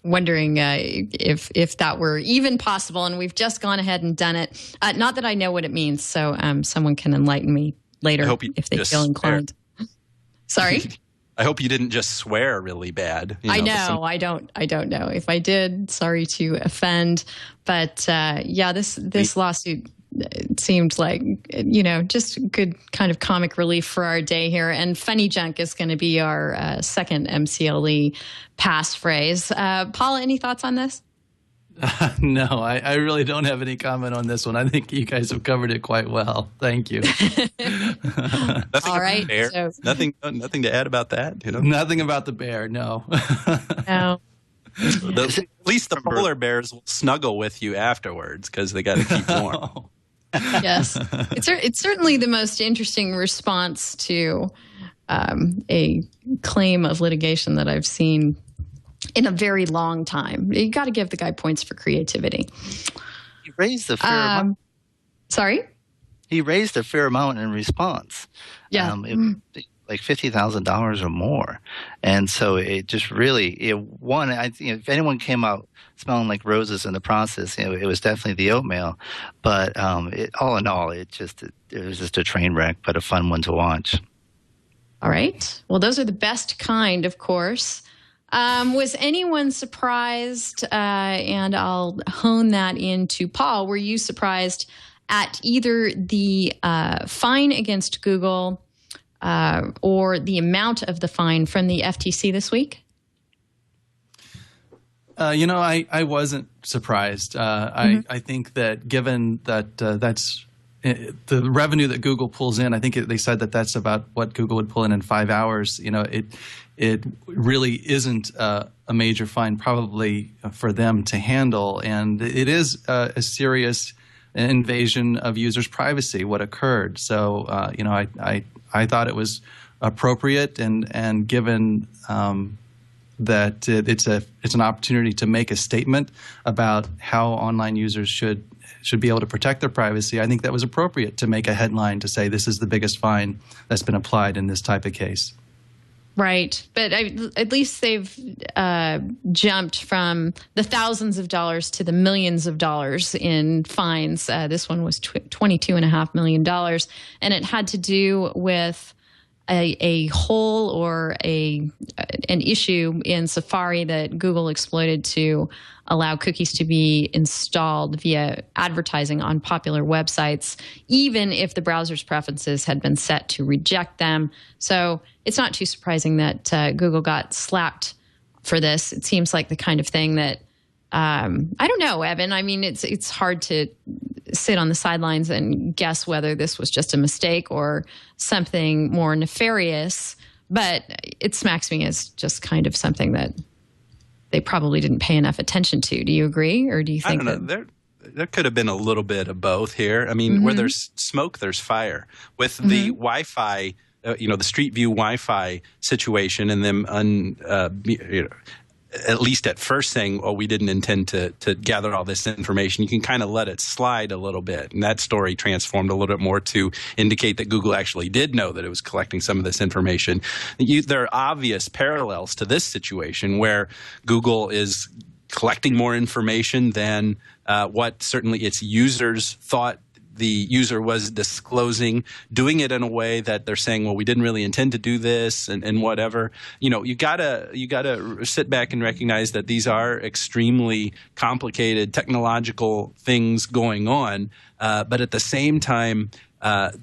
Wondering if that were even possible, and we've just gone ahead and done it. Not that I know what it means, so someone can enlighten me later if they feel inclined. Sorry? I hope you didn't just swear really bad. I know. I don't know. If I did, sorry to offend. But this lawsuit seemed like, just good kind of comic relief for our day here. And funny junk is going to be our second MCLE passphrase. Paul, any thoughts on this? No, I really don't have any comment on this one. I think you guys have covered it quite well. Thank you. All right. So, nothing to add about that. Nothing about the bear. No. No. At least the polar bears will snuggle with you afterwards because they got to keep warm. Yes, it's certainly the most interesting response to a claim of litigation that I've seen in a very long time. You got to give the guy points for creativity. He raised a fair amount. Sorry? He raised a fair amount in response. Yeah. Like $50,000 or more. And so it just really, if anyone came out smelling like roses in the process, it was definitely the oatmeal. But all in all, it was just a train wreck, but a fun one to watch. All right. Well, those are the best kind, of course. Was anyone surprised, and I'll hone that into Paul, were you surprised at either the fine against Google or the amount of the fine from the FTC this week? I wasn't surprised. I think that given that that's the revenue that Google pulls in, I think they said that that's about what Google would pull in 5 hours. It really isn't a major fine probably for them to handle. And it is a serious invasion of users' privacy, what occurred. So, I thought it was appropriate and given that it's an opportunity to make a statement about how online users should be able to protect their privacy. I think that was appropriate to make a headline to say this is the biggest fine that's been applied in this type of case. Right. But at least they've jumped from the thousands of dollars to the millions of dollars in fines. This one was $22.5 million. And it had to do with a hole or an issue in Safari that Google exploited to allow cookies to be installed via advertising on popular websites, even if the browser's preferences had been set to reject them. So it's not too surprising that Google got slapped for this. It seems like the kind of thing that, I don't know, Evan. I mean, it's hard to sit on the sidelines and guess whether this was just a mistake or something more nefarious, but it smacks me as just kind of something that they probably didn't pay enough attention to. Do you agree, or do you think I don't know. There could have been a little bit of both here. I mean, where there's smoke, there's fire. With the Wi-Fi, the Street View Wi-Fi situation, and them at least at first saying, "Oh, we didn't intend to gather all this information," you can kind of let it slide a little bit. And that story transformed a little bit more to indicate that Google actually did know that it was collecting some of this information. There are obvious parallels to this situation where Google is collecting more information than what certainly its users thought the user was disclosing, doing it in a way that they're saying, well, we didn't really intend to do this and whatever. You gotta sit back and recognize that these are extremely complicated technological things going on. But at the same time,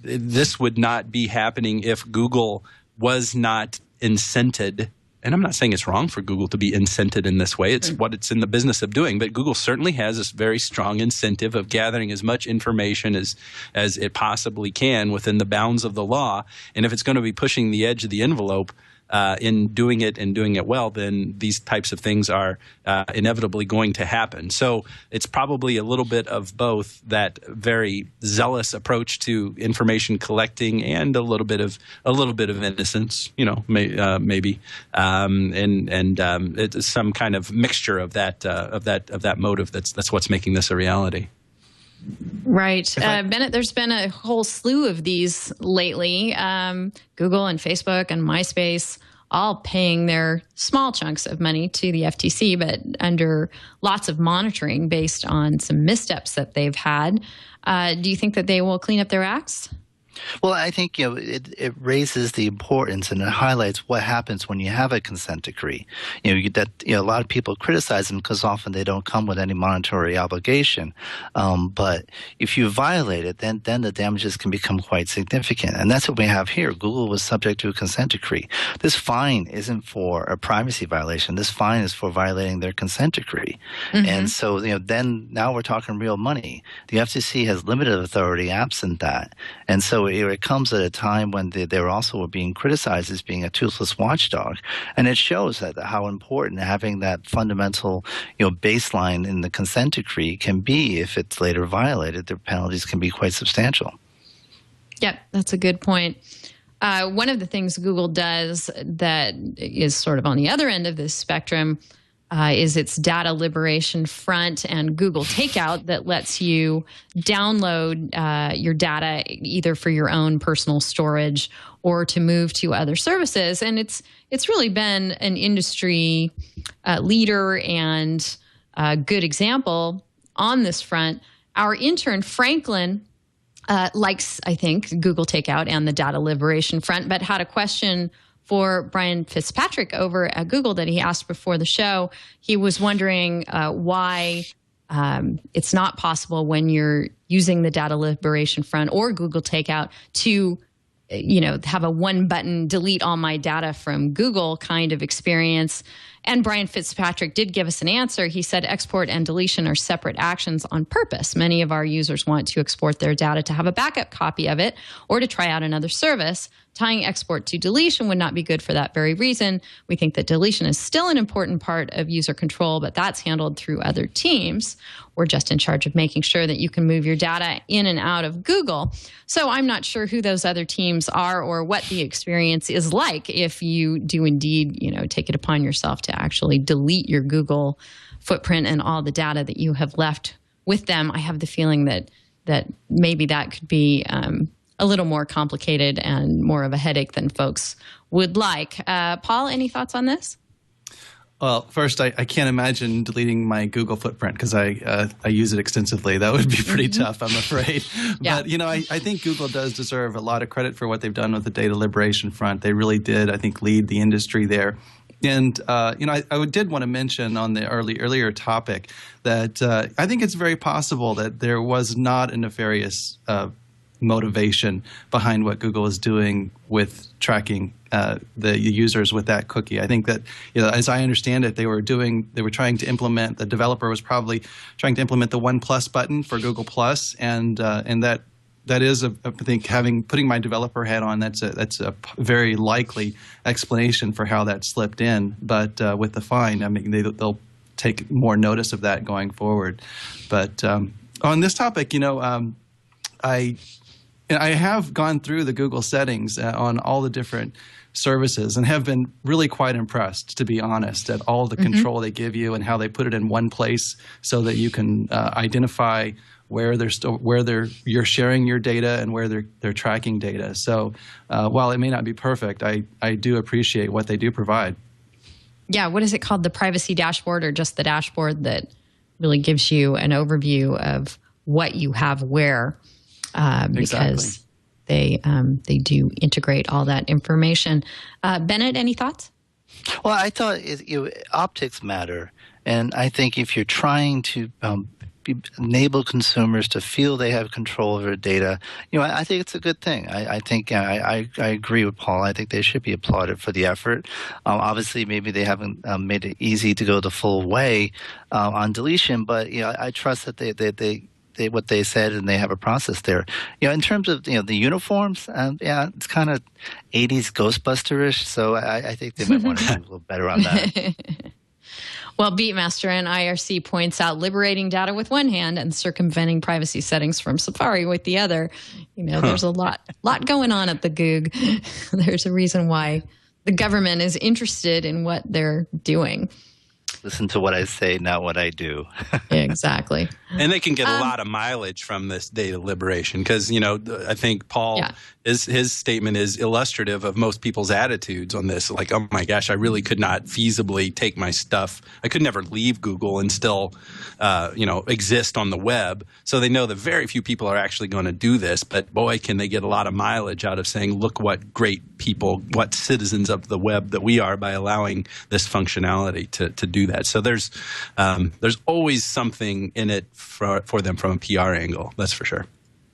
this would not be happening if Google was not incented. And I'm not saying it's wrong for Google to be incented in this way. It's what it's in the business of doing. But Google certainly has this very strong incentive of gathering as much information as it possibly can within the bounds of the law. And if it's going to be pushing the edge of the envelope in doing it and doing it well, then these types of things are inevitably going to happen. So it's probably a little bit of both, that very zealous approach to information collecting and a little bit of innocence, maybe, and it's some kind of mixture of that motive. That's what's making this a reality. Right. Bennet, there's been a whole slew of these lately. Google and Facebook and MySpace all paying their small chunks of money to the FTC, but under lots of monitoring based on some missteps that they've had. Do you think that they will clean up their acts? Well, I think it raises the importance and it highlights what happens when you have a consent decree. A lot of people criticize them because often they don't come with any monetary obligation. But if you violate it, then the damages can become quite significant, and that's what we have here. Google was subject to a consent decree. This fine isn't for a privacy violation. This fine is for violating their consent decree, and so then now we're talking real money. The FTC has limited authority absent that, and so it comes at a time when they're also being criticized as being a toothless watchdog, and it shows that how important having that fundamental baseline in the consent decree can be. If it's later violated, the penalties can be quite substantial. Yep, that's a good point. One of the things Google does that is sort of on the other end of this spectrum is its data liberation front and Google Takeout that lets you download your data either for your own personal storage or to move to other services. And it's really been an industry leader and a good example on this front. Our intern, Franklin, likes, I think, Google Takeout and the data liberation front, but had a question for Brian Fitzpatrick over at Google that he asked before the show. He was wondering why it's not possible when you're using the data liberation front or Google Takeout to have a one button delete all my data from Google kind of experience. And Brian Fitzpatrick did give us an answer. He said export and deletion are separate actions on purpose. Many of our users want to export their data to have a backup copy of it or to try out another service. Tying export to deletion would not be good for that very reason. We think that deletion is still an important part of user control, but that's handled through other teams. We're just in charge of making sure that you can move your data in and out of Google. So I'm not sure who those other teams are or what the experience is like if you do indeed, take it upon yourself to actually delete your Google footprint and all the data that you have left with them. I have the feeling that maybe that could be a little more complicated and more of a headache than folks would like. Paul, any thoughts on this? Well, first, I can't imagine deleting my Google footprint because I use it extensively. That would be pretty tough, I'm afraid. Yeah. But, I think Google does deserve a lot of credit for what they've done with the data liberation front. They really did, I think, lead the industry there. And, I did want to mention on the earlier topic that I think it's very possible that there was not a nefarious motivation behind what Google is doing with tracking the users with that cookie. I think that, as I understand it, they were trying to implement, the developer was probably trying to implement the OnePlus button for Google Plus, and that is, I think, putting my developer hat on, that's a very likely explanation for how that slipped in. But with the fine, I mean, they'll take more notice of that going forward. But on this topic, I have gone through the Google settings on all the different services and have been really quite impressed, to be honest, at all the control they give you and how they put it in one place so that you can identify where you're sharing your data and where they're tracking data. So while it may not be perfect, I do appreciate what they do provide. Yeah, what is it called? The privacy dashboard, or just the dashboard that really gives you an overview of what you have where? Because they do integrate all that information. Bennet, any thoughts? Well, I thought optics matter, and I think if you're trying to enable consumers to feel they have control of their data, I think it's a good thing. I think I agree with Paul. I think they should be applauded for the effort. Obviously, maybe they haven't made it easy to go the full way on deletion, but I trust that they what they said, and they have a process there. In terms of the uniforms, it's kind of 80s Ghostbuster-ish, so I think they might want to do a little better on that. Well, Beatmaster and IRC points out liberating data with one hand and circumventing privacy settings from Safari with the other. There's a lot going on at the Goog. There's a reason why the government is interested in what they're doing. listen to what I say, not what I do. Exactly. And they can get a lot of mileage from this data liberation because, I think Paul, his statement is illustrative of most people's attitudes on this. Like, oh my gosh, I really could not feasibly take my stuff. I could never leave Google and still, exist on the web. So they know that very few people are actually going to do this. But boy, can they get a lot of mileage out of saying, look what great people, what citizens of the web that we are by allowing this functionality to do that. So there's always something in it for them from a PR angle. That's for sure.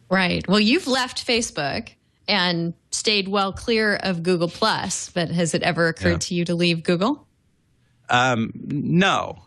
Right. Well, you've left Facebook and stayed well clear of Google+, but has it ever occurred to you to leave Google? No.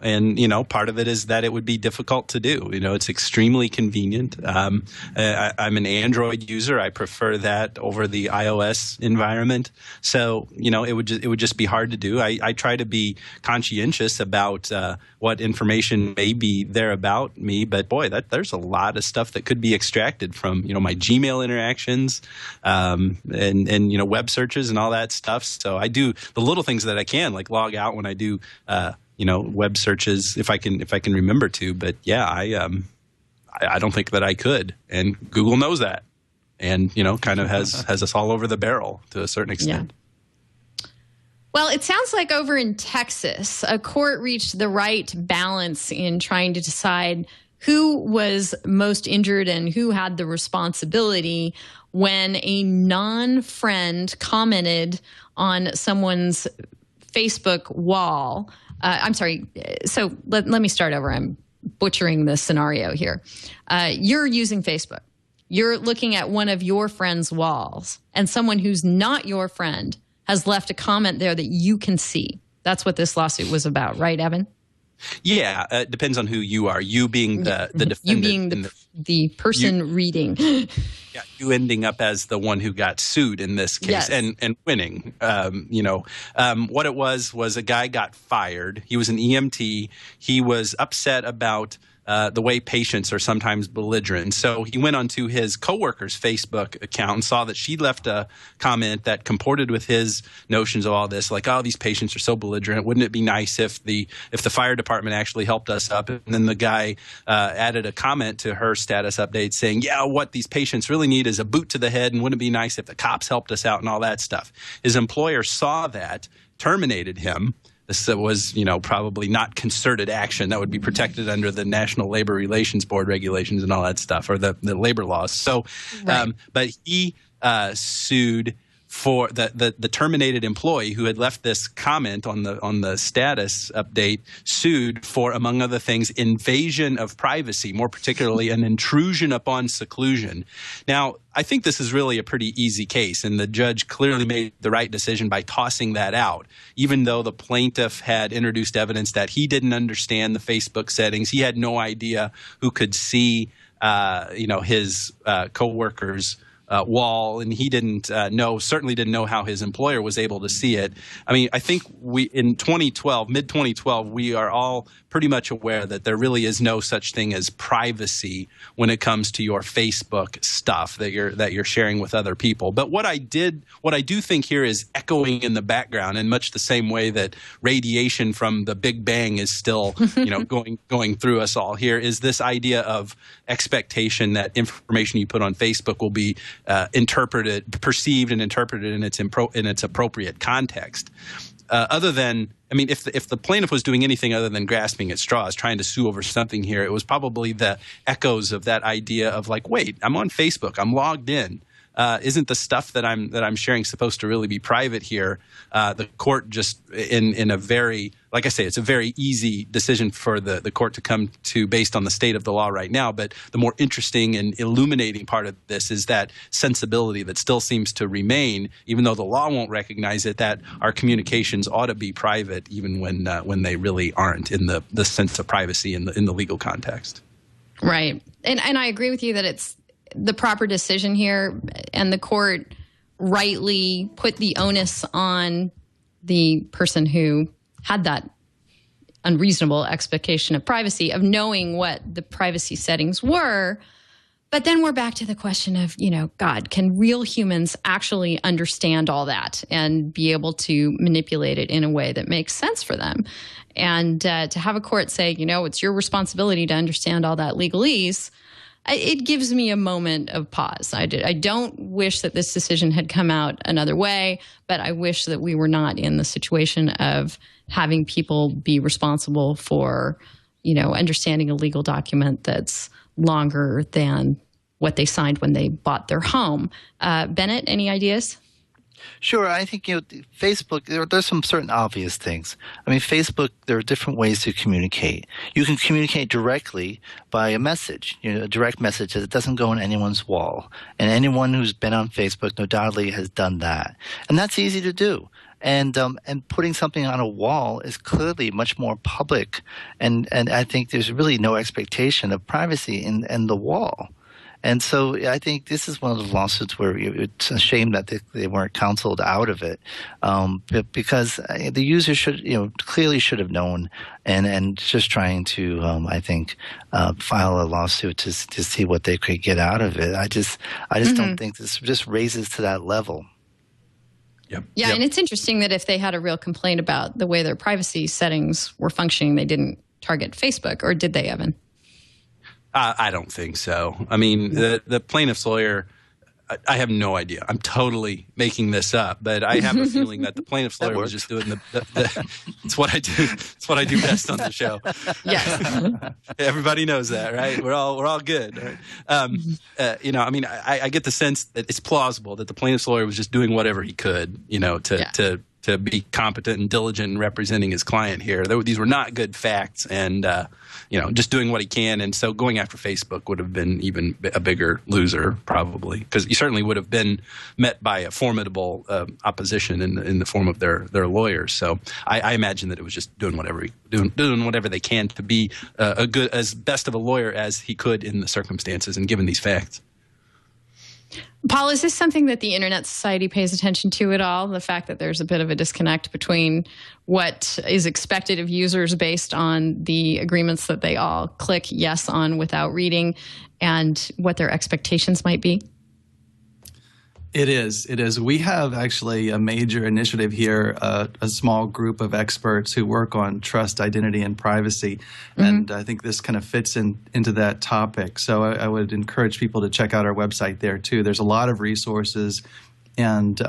And, part of it is that it would be difficult to do. It's extremely convenient. I'm an Android user. I prefer that over the iOS environment. So, it would just be hard to do. I try to be conscientious about what information may be there about me. But boy, there's a lot of stuff that could be extracted from, my Gmail interactions and web searches and all that stuff. So I do the little things that I can, like log out when I do, web searches, if I can remember to. But yeah, I don't think that I could, and Google knows that, and kind of has us all over the barrel to a certain extent. Yeah. Well, it sounds like over in Texas, a court reached the right balance in trying to decide who was most injured and who had the responsibility when a non-friend commented on someone's Facebook wall. I'm sorry. So let me start over. I'm butchering the scenario here. You're using Facebook. You're looking at one of your friend's walls, and someone who's not your friend has left a comment there that you can see. That's what this lawsuit was about, right, Evan? Yeah, it depends on who you are. You being the defendant. You being the person reading. Yeah, you ending up as the one who got sued in this case and winning. What it was a guy got fired. He was an EMT. He was upset about the way patients are sometimes belligerent. So he went onto his coworker's Facebook account and saw that she left a comment that comported with his notions of all this, like, oh, these patients are so belligerent. Wouldn't it be nice if the fire department actually helped us up? And then the guy added a comment to her status update saying, yeah, what these patients really need is a boot to the head, and wouldn't it be nice if the cops helped us out and all that stuff. His employer saw that, terminated him. This was, probably not concerted action that would be protected under the National Labor Relations Board regulations and all that stuff, or the labor laws. So, but he sued for the terminated employee who had left this comment on the status update, sued for, among other things, invasion of privacy, more particularly an intrusion upon seclusion. Now, I think this is really a pretty easy case, and the judge clearly made the right decision by tossing that out, even though the plaintiff had introduced evidence that he didn't understand the Facebook settings. He had no idea who could see, his coworkers' wall, and he certainly didn't know how his employer was able to see it. I mean, I think in 2012, mid-2012, we are all pretty much aware that there really is no such thing as privacy when it comes to your Facebook stuff that you're sharing with other people. But what I do think here is echoing in the background in much the same way that radiation from the Big Bang is still, going through us all here, is this idea of expectation that information you put on Facebook will be perceived and interpreted in its appropriate context. If the plaintiff was doing anything other than grasping at straws, trying to sue over something here, it was probably the echoes of that idea of like, wait, I'm on Facebook, I'm logged in. Isn't the stuff that I'm sharing supposed to really be private here? The court just in a very, like I say, it's a very easy decision for the court to come to based on the state of the law right now. But the more interesting and illuminating part of this is that sensibility that still seems to remain, even though the law won't recognize it, that our communications ought to be private, even when they really aren't in the sense of privacy in the legal context. Right, and I agree with you that it's the proper decision here, and the court rightly put the onus on the person who had that unreasonable expectation of privacy, of knowing what the privacy settings were. But then we're back to the question of, God, can real humans actually understand all that and be able to manipulate it in a way that makes sense for them? And to have a court say, it's your responsibility to understand all that legalese, it gives me a moment of pause. I don't wish that this decision had come out another way, but I wish that we were not in the situation of having people be responsible for, understanding a legal document that's longer than what they signed when they bought their home. Bennet, any ideas? Sure. I think, Facebook, there's some certain obvious things. I mean, Facebook, there are different ways to communicate. You can communicate directly by a message, a direct message that doesn't go on anyone's wall. And anyone who's been on Facebook, no doubtly, has done that. And that's easy to do. And putting something on a wall is clearly much more public. And I think there's really no expectation of privacy in the wall. And so I think this is one of the lawsuits where it's a shame that they weren't counseled out of it, because the user clearly should have known, and just trying to I think file a lawsuit to see what they could get out of it. I just don't think this just raises to that level. Yep. Yeah, and it's interesting that if they had a real complaint about the way their privacy settings were functioning, they didn't target Facebook, or did they, Evan? I don't think so. I mean, the plaintiff's lawyer, I have no idea. I'm totally making this up, but I have a feeling that the plaintiff's lawyer was just doing the it's what I do. It's what I do best on the show. Yes. Everybody knows that, right? We're all good. Right? I mean, I get the sense that it's plausible that the plaintiff's lawyer was just doing whatever he could, to be competent and diligent in representing his client here. These were not good facts, and just doing what he can. And so going after Facebook would have been even a bigger loser, probably, because you certainly would have been met by a formidable opposition in the form of their lawyers. So I imagine that it was just doing whatever they can to be as best of a lawyer as he could in the circumstances and given these facts. Paul, is this something that the Internet Society pays attention to at all? The fact that there's a bit of a disconnect between what is expected of users based on the agreements that they all click yes on without reading, and what their expectations might be? It is. We have actually a major initiative here, a small group of experts who work on trust, identity, and privacy. And I think this kind of fits into that topic. So I would encourage people to check out our website there too. There's a lot of resources, and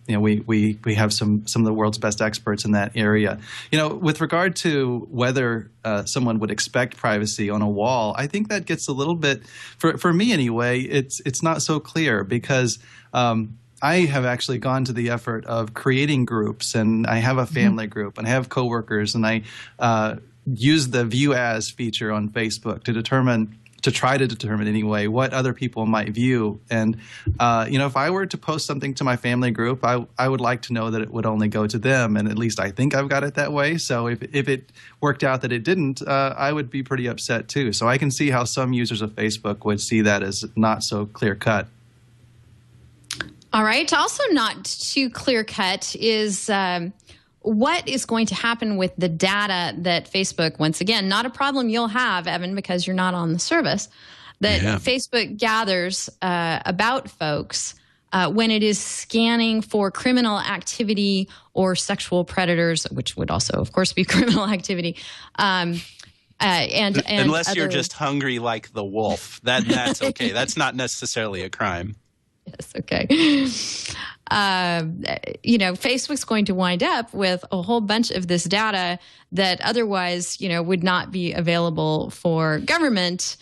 we have some of the world's best experts in that area. With regard to whether someone would expect privacy on a wall, I think that gets a little bit, for me anyway, it's not so clear, because I have actually gone to the effort of creating groups, and I have a family group, and I have coworkers, and I use the View As feature on Facebook to try to determine anyway what other people might view. And if I were to post something to my family group, I would like to know that it would only go to them, and at least I think I've got it that way. So if it worked out that it didn't, I would be pretty upset too. So I can see how some users of Facebook would see that as not so clear cut. All right. Also not too clear-cut is what is going to happen with the data that Facebook, once again, not a problem you'll have, Evan, because you're not on the service, that Facebook gathers about folks when it is scanning for criminal activity or sexual predators, which would also, of course, be criminal activity. And unless you're just hungry like the wolf, that's okay. That's not necessarily a crime. Yes, okay. Facebook's going to wind up with a whole bunch of this data that otherwise, would not be available for government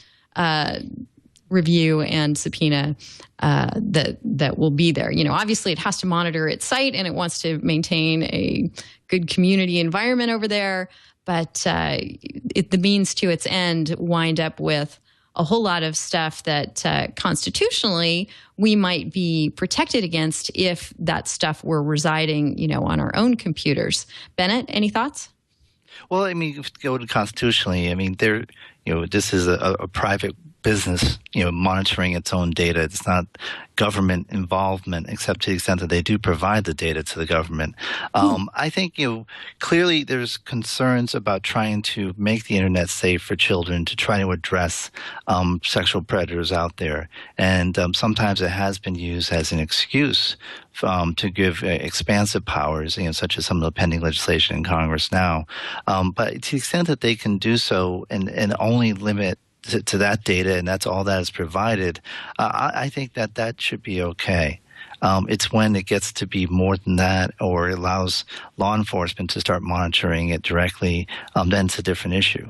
review and subpoena that will be there. Obviously it has to monitor its site, and it wants to maintain a good community environment over there, but the means to its end wind up with a whole lot of stuff that constitutionally we might be protected against if that stuff were residing, on our own computers. Bennet, any thoughts? Well, I mean, if you go to constitutionally, I mean, this is a private business, monitoring its own data. It's not government involvement, except to the extent that they do provide the data to the government. I think, clearly there's concerns about trying to make the internet safe for children, to try to address sexual predators out there. And sometimes it has been used as an excuse to give expansive powers, such as some of the pending legislation in Congress now. But to the extent that they can do so and only limit to that data, and that's all that is provided, I think that should be okay. It's when it gets to be more than that, or it allows law enforcement to start monitoring it directly, then it's a different issue.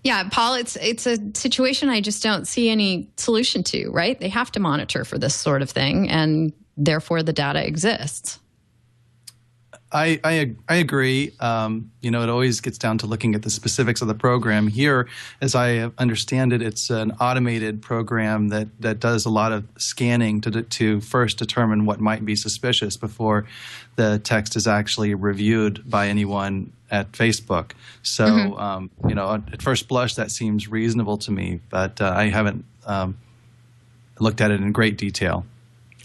Yeah, Paul, it's a situation I just don't see any solution to, right? They have to monitor for this sort of thing, and therefore the data exists. I agree. It always gets down to looking at the specifics of the program. Here, as I understand it, it's an automated program that does a lot of scanning to first determine what might be suspicious before the text is actually reviewed by anyone at Facebook. So, at first blush, that seems reasonable to me, but I haven't looked at it in great detail.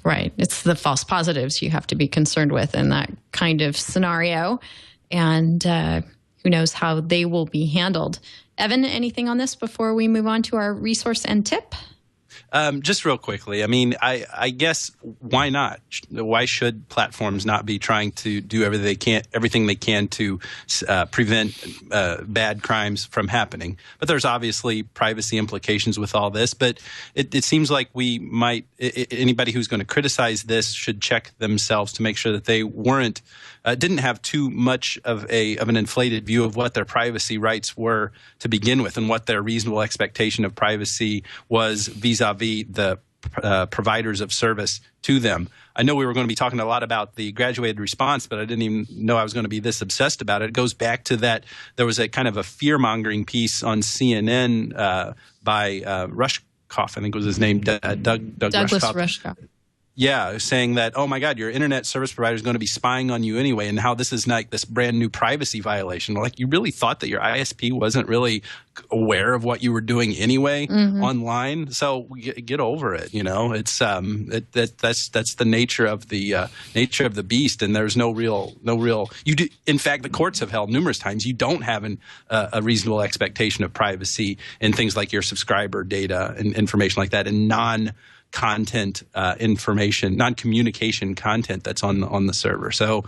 Right. It's the false positives you have to be concerned with in that kind of scenario. And who knows how they will be handled. Evan, anything on this before we move on to our resource and tip? Just real quickly, I mean, I guess why not? Why should platforms not be trying to do everything they can to prevent bad crimes from happening? But there's obviously privacy implications with all this. But it seems like we might anybody who's going to criticize this should check themselves to make sure that they didn't have too much of an inflated view of what their privacy rights were to begin with, and what their reasonable expectation of privacy was vis-a-vis the providers of service to them. I know we were going to be talking a lot about the graduated response, but I didn't even know I was going to be this obsessed about it. It goes back to that there was a kind of a fear-mongering piece on CNN by Rushkoff, I think was his name, Douglas Rushkoff. Yeah, saying that, oh my God, your internet service provider is going to be spying on you anyway, and how this is like this brand new privacy violation. Like, you really thought that your ISP wasn't really aware of what you were doing anyway online? So get over it. It's that's the nature of the beast, and there's no real. You do. In fact, the courts have held numerous times you don't have a reasonable expectation of privacy in things like your subscriber data and information like that, and non-content information, non-communication content that's on the server. So,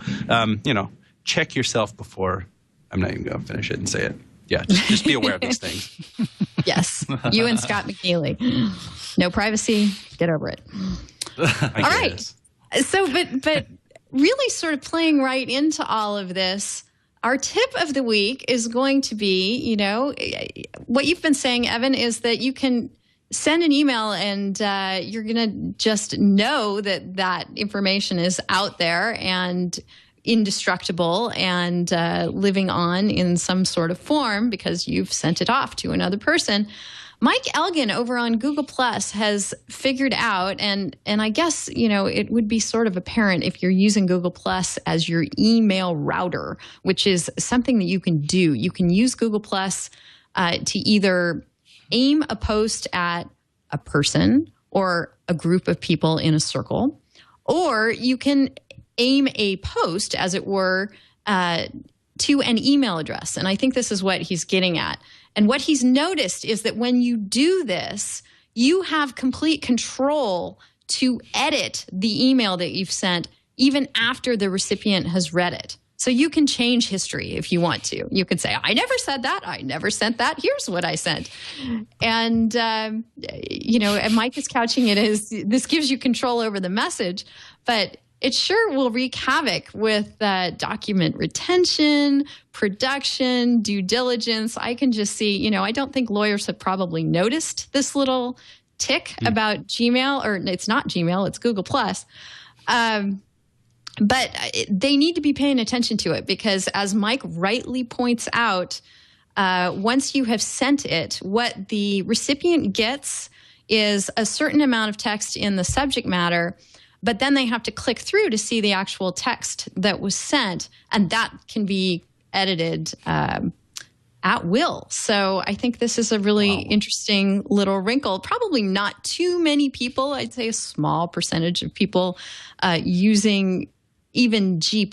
check yourself before. I'm not even going to finish it and say it. Yeah, just be aware of these things. Yes, you and Scott McNeely. No privacy. Get over it. All right. So, but really, sort of playing right into all of this, our tip of the week is going to be, what you've been saying, Evan, is that you can send an email and you're going to just know that information is out there and indestructible and living on in some sort of form because you've sent it off to another person. Mike Elgin over on Google Plus has figured out, and I guess, it would be sort of apparent if you're using Google Plus as your email router, which is something that you can do. You can use Google Plus to either aim a post at a person or a group of people in a circle, or you can aim a post, as it were, to an email address. And I think this is what he's getting at. And what he's noticed is that when you do this, you have complete control to edit the email that you've sent even after the recipient has read it. So you can change history if you want to. You can say, I never said that. I never sent that. Here's what I sent. And, and Mike is couching it as this gives you control over the message, but it sure will wreak havoc with document retention, production, due diligence. I can just see, I don't think lawyers have probably noticed this little tick about Gmail, or it's not Gmail, it's Google+. But they need to be paying attention to it because, as Mike rightly points out, once you have sent it, what the recipient gets is a certain amount of text in the subject matter, but then they have to click through to see the actual text that was sent, and that can be edited at will. So I think this is a really interesting little wrinkle. Probably not too many people. I'd say a small percentage of people using even G+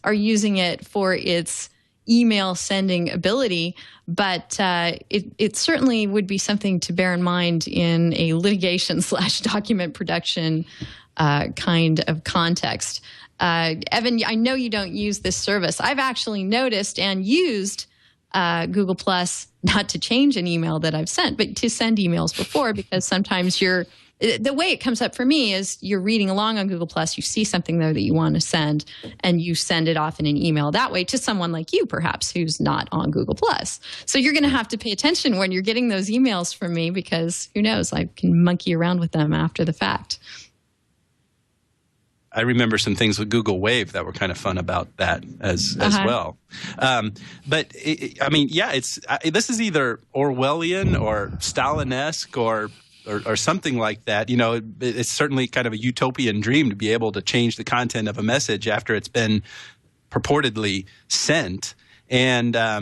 are using it for its email sending ability, but it certainly would be something to bear in mind in a litigation / document production kind of context. Evan, I know you don't use this service. I've actually noticed and used Google Plus not to change an email that I've sent, but to send emails before, because sometimes the way it comes up for me is you're reading along on Google Plus, you see something there that you want to send, and you send it off in an email that way to someone like you, perhaps, who's not on Google Plus. So you're going to have to pay attention when you're getting those emails from me, because who knows, I can monkey around with them after the fact. I remember some things with Google Wave that were kind of fun about that as well. But this is either Orwellian or Stalin-esque or something like that. You know, it's certainly kind of a utopian dream to be able to change the content of a message after it's been purportedly sent. And, I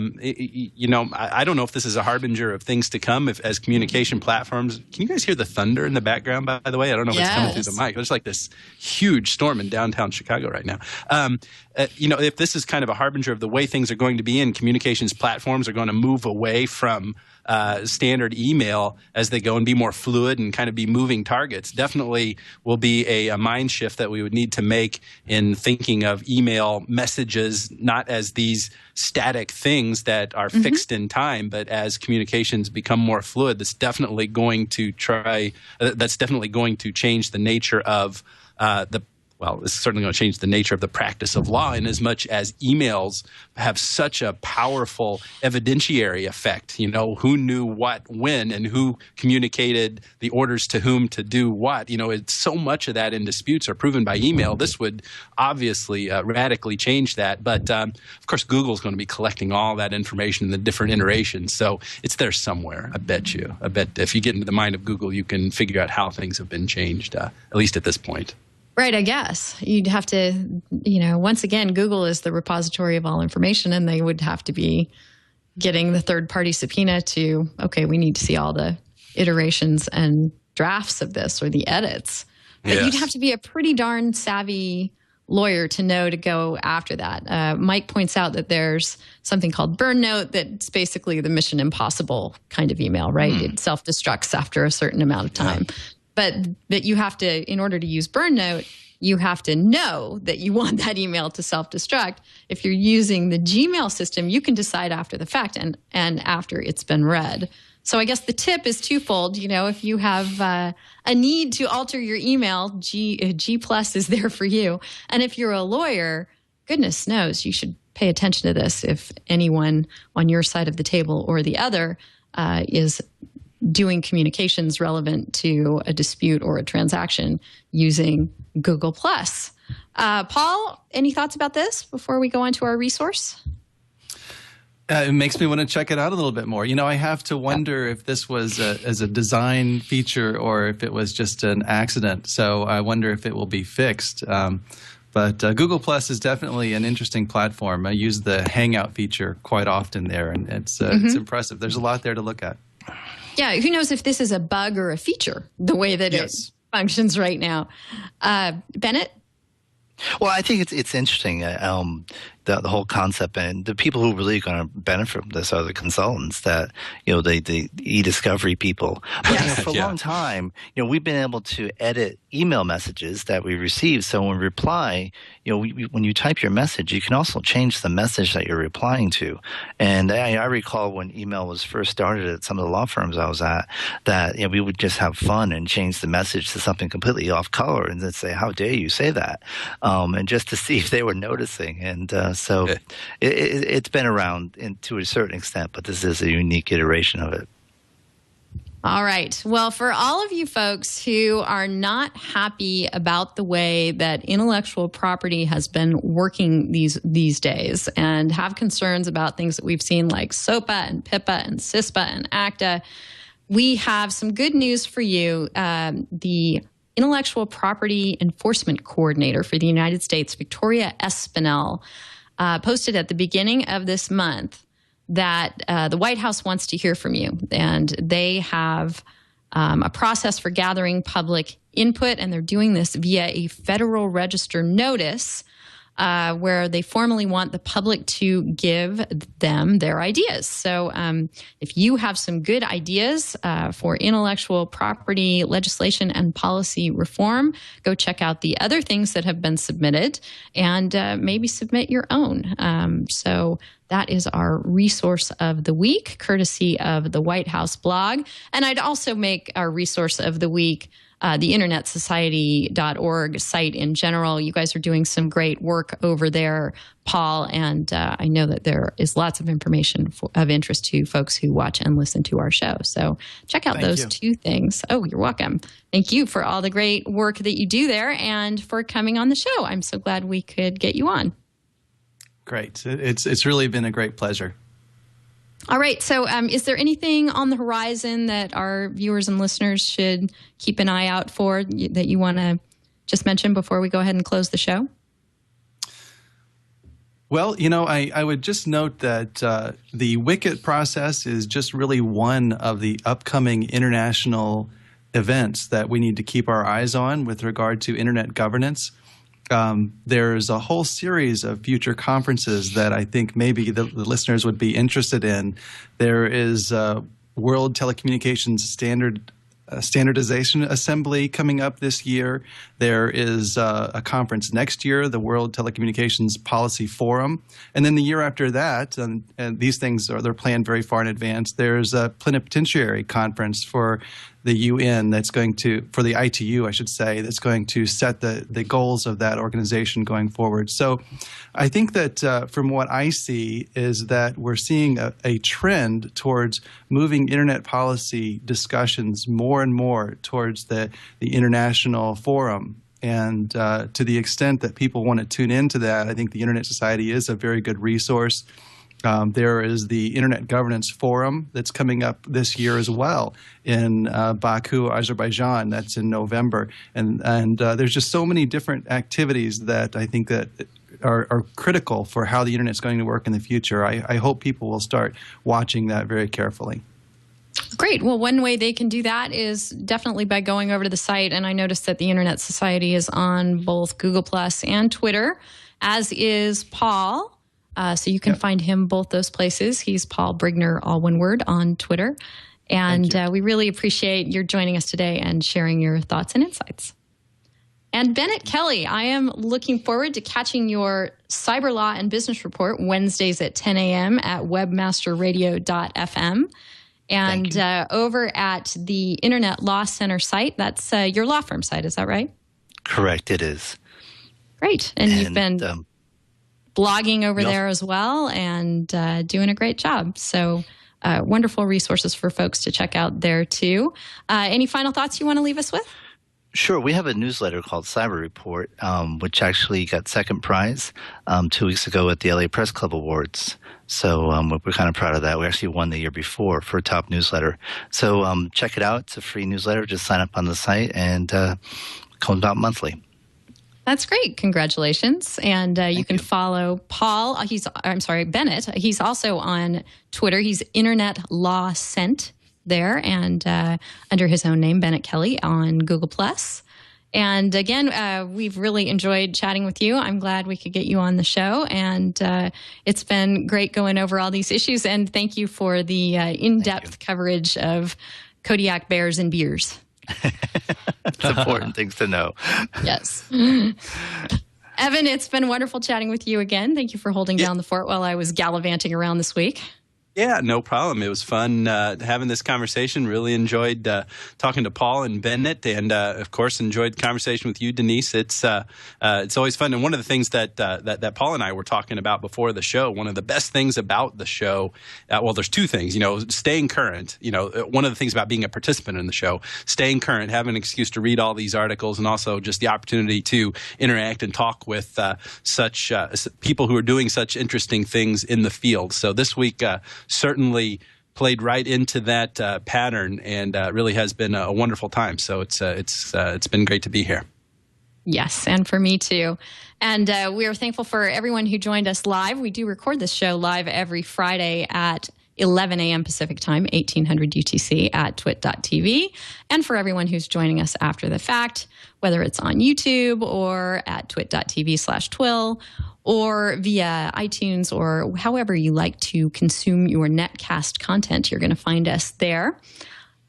don't know if this is a harbinger of things to come as communication platforms. Can you guys hear the thunder in the background, by the way? I don't know if it's coming through the mic. There's like this huge storm in downtown Chicago right now. If this is kind of a harbinger of the way things are going to be, and communications platforms are going to move away from standard email as they go and be more fluid and kind of be moving targets, definitely will be a mind shift that we would need to make in thinking of email messages not as these static things that are fixed in time, but as communications become more fluid. That's definitely going to change the nature of it's certainly going to change the nature of the practice of law, in as much as emails have such a powerful evidentiary effect. You know, who knew what when, and who communicated the orders to whom to do what. You know, it's so much of that in disputes are proven by email. This would obviously radically change that. But of course, Google's going to be collecting all that information in the different iterations. So it's there somewhere, I bet you. I bet if you get into the mind of Google, you can figure out how things have been changed, at least at this point. Right, I guess. You'd have to, once again, Google is the repository of all information, and they would have to be getting the third-party subpoena to, okay, we need to see all the iterations and drafts of this, or the edits. But you'd have to be a pretty darn savvy lawyer to know to go after that. Mike points out that there's something called burn note that's basically the Mission Impossible kind of email, right? It self-destructs after a certain amount of time. But that you have to, in order to use burn note, you have to know that you want that email to self-destruct. If you're using the Gmail system, you can decide after the fact and after it's been read. So I guess the tip is twofold. If you have a need to alter your email, G+ is there for you. And if you're a lawyer, goodness knows you should pay attention to this if anyone on your side of the table or the other is doing communications relevant to a dispute or a transaction using Google+. Paul, any thoughts about this before we go on to our resource? It makes me want to check it out a little bit more. I have to wonder if this was as a design feature or if it was just an accident. So I wonder if it will be fixed. But Google Plus is definitely an interesting platform. I use the Hangout feature quite often there, and it's impressive. There's a lot there to look at. Yeah, who knows if this is a bug or a feature, the way that it functions right now. Bennet? Well, I think it's interesting, the whole concept, and the people who really are going to benefit from this are the consultants that, the e-discovery people. But for a long time, we've been able to edit email messages that we receive. So when we reply, when you type your message, you can also change the message that you're replying to. And I recall when email was first started at some of the law firms I was at, that we would just have fun and change the message to something completely off color and then say, "How dare you say that?" And just to see if they were noticing. And so it's been around to a certain extent, but this is a unique iteration of it. All right. Well, for all of you folks who are not happy about the way that intellectual property has been working these days and have concerns about things that we've seen like SOPA and PIPA and CISPA and ACTA, we have some good news for you. The Intellectual Property Enforcement Coordinator for the United States, Victoria Espinel, posted at the beginning of this month that the White House wants to hear from you. And they have a process for gathering public input, and they're doing this via a Federal Register notice where they formally want the public to give them their ideas. So if you have some good ideas for intellectual property legislation and policy reform, go check out the other things that have been submitted and maybe submit your own. So that is our resource of the week, courtesy of the White House blog. And I'd also make our resource of the week the internetsociety.org site in general. You guys are doing some great work over there, Paul, and I know that there is lots of information of interest to folks who watch and listen to our show. So check out those two things. Oh, you're welcome. Thank you for all the great work that you do there and for coming on the show. I'm so glad we could get you on. Great. It's really been a great pleasure. All right. So is there anything on the horizon that our viewers and listeners should keep an eye out for that you want to just mention before we go ahead and close the show? Well, I would just note that the WICIT process is just really one of the upcoming international events that we need to keep our eyes on with regard to internet governance. There's a whole series of future conferences that I think maybe the listeners would be interested in. There is World Telecommunications Standardization Assembly coming up this year. There is a conference next year, the World Telecommunications Policy Forum. And then the year after that, and these things they're planned very far in advance, there's a plenipotentiary conference for the UN that's going to, for the ITU, I should say, that's going to set the goals of that organization going forward. So I think that from what I see is that we're seeing a trend towards moving internet policy discussions more and more towards the international forum. And to the extent that people want to tune into that, I think the Internet Society is a very good resource. There is the Internet Governance Forum that's coming up this year as well in Baku, Azerbaijan. That's in November. And there's just so many different activities that I think that are critical for how the Internet's going to work in the future. I hope people will start watching that very carefully. Great. Well, one way they can do that is definitely by going over to the site. And I noticed that the Internet Society is on both Google Plus and Twitter, as is Paul. So you can find him both those places. He's Paul Brigner, all one word, on Twitter. And we really appreciate your joining us today and sharing your thoughts and insights. And Bennet, Kelley, I am looking forward to catching your Cyber Law and Business Report Wednesdays at 10 a.m. at webmasterradio.fm. And over at the Internet Law Center site, that's your law firm site, is that right? Correct, it is. Great. And you've been blogging over there as well and doing a great job. So wonderful resources for folks to check out there too. Any final thoughts you want to leave us with? Sure. We have a newsletter called Cyber Report, which actually got second prize 2 weeks ago at the LA Press Club Awards. So we're kind of proud of that. We actually won the year before for top newsletter. So check it out. It's a free newsletter. Just sign up on the site and comes out monthly. That's great. Congratulations. And you can follow Paul. Bennet. He's also on Twitter. He's Internet Law Cent there and under his own name, Bennet Kelley, on Google+. And again, we've really enjoyed chatting with you. I'm glad we could get you on the show. And it's been great going over all these issues. And thank you for the in-depth coverage of Kodiak bears and beers. It's important things to know. Yes. Evan, it's been wonderful chatting with you again. Thank you for holding down the fort while I was gallivanting around this week. Yeah, no problem. It was fun having this conversation. Really enjoyed talking to Paul and Bennet, and of course enjoyed the conversation with you, Denise. It's always fun. And one of the things that Paul and I were talking about before the show, one of the best things about the show, well, there's two things. Staying current. One of the things about being a participant in the show, staying current, having an excuse to read all these articles, and also just the opportunity to interact and talk with such people who are doing such interesting things in the field. So this week. Certainly played right into that pattern, and really has been a wonderful time. So it's been great to be here. Yes, and for me too. And we are thankful for everyone who joined us live. We do record this show live every Friday at 11 a.m. Pacific time, 1800 UTC at twit.tv. And for everyone who's joining us after the fact, whether it's on YouTube or at twit.tv/TWiL or via iTunes or however you like to consume your netcast content, you're going to find us there.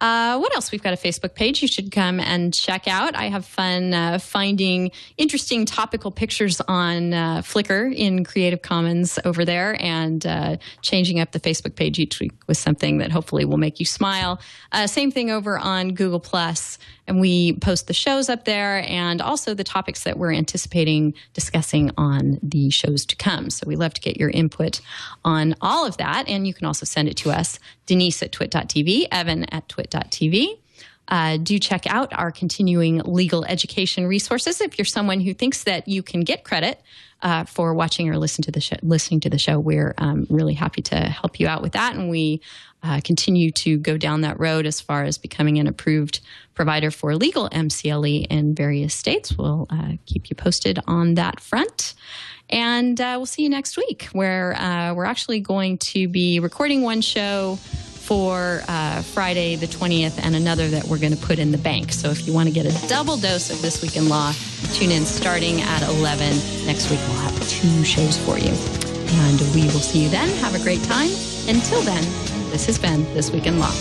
What else? We've got a Facebook page you should come and check out. I have fun finding interesting topical pictures on Flickr in Creative Commons over there and changing up the Facebook page each week with something that hopefully will make you smile. Same thing over on Google+. And we post the shows up there and also the topics that we're anticipating discussing on the shows to come. So we love to get your input on all of that. And you can also send it to us, Denise at twit.tv, Evan at twit.tv. Do check out our continuing legal education resources. If you're someone who thinks that you can get credit for watching or listening to the show, we're really happy to help you out with that. And we continue to go down that road as far as becoming an approved provider for legal MCLE in various states. We'll keep you posted on that front. And we'll see you next week, where we're actually going to be recording one show for Friday the 20th and another that we're going to put in the bank. So if you want to get a double dose of This Week in Law, tune in starting at 11. Next week, we'll have 2 shows for you. And we will see you then. Have a great time. Until then, this has been This Week in Law.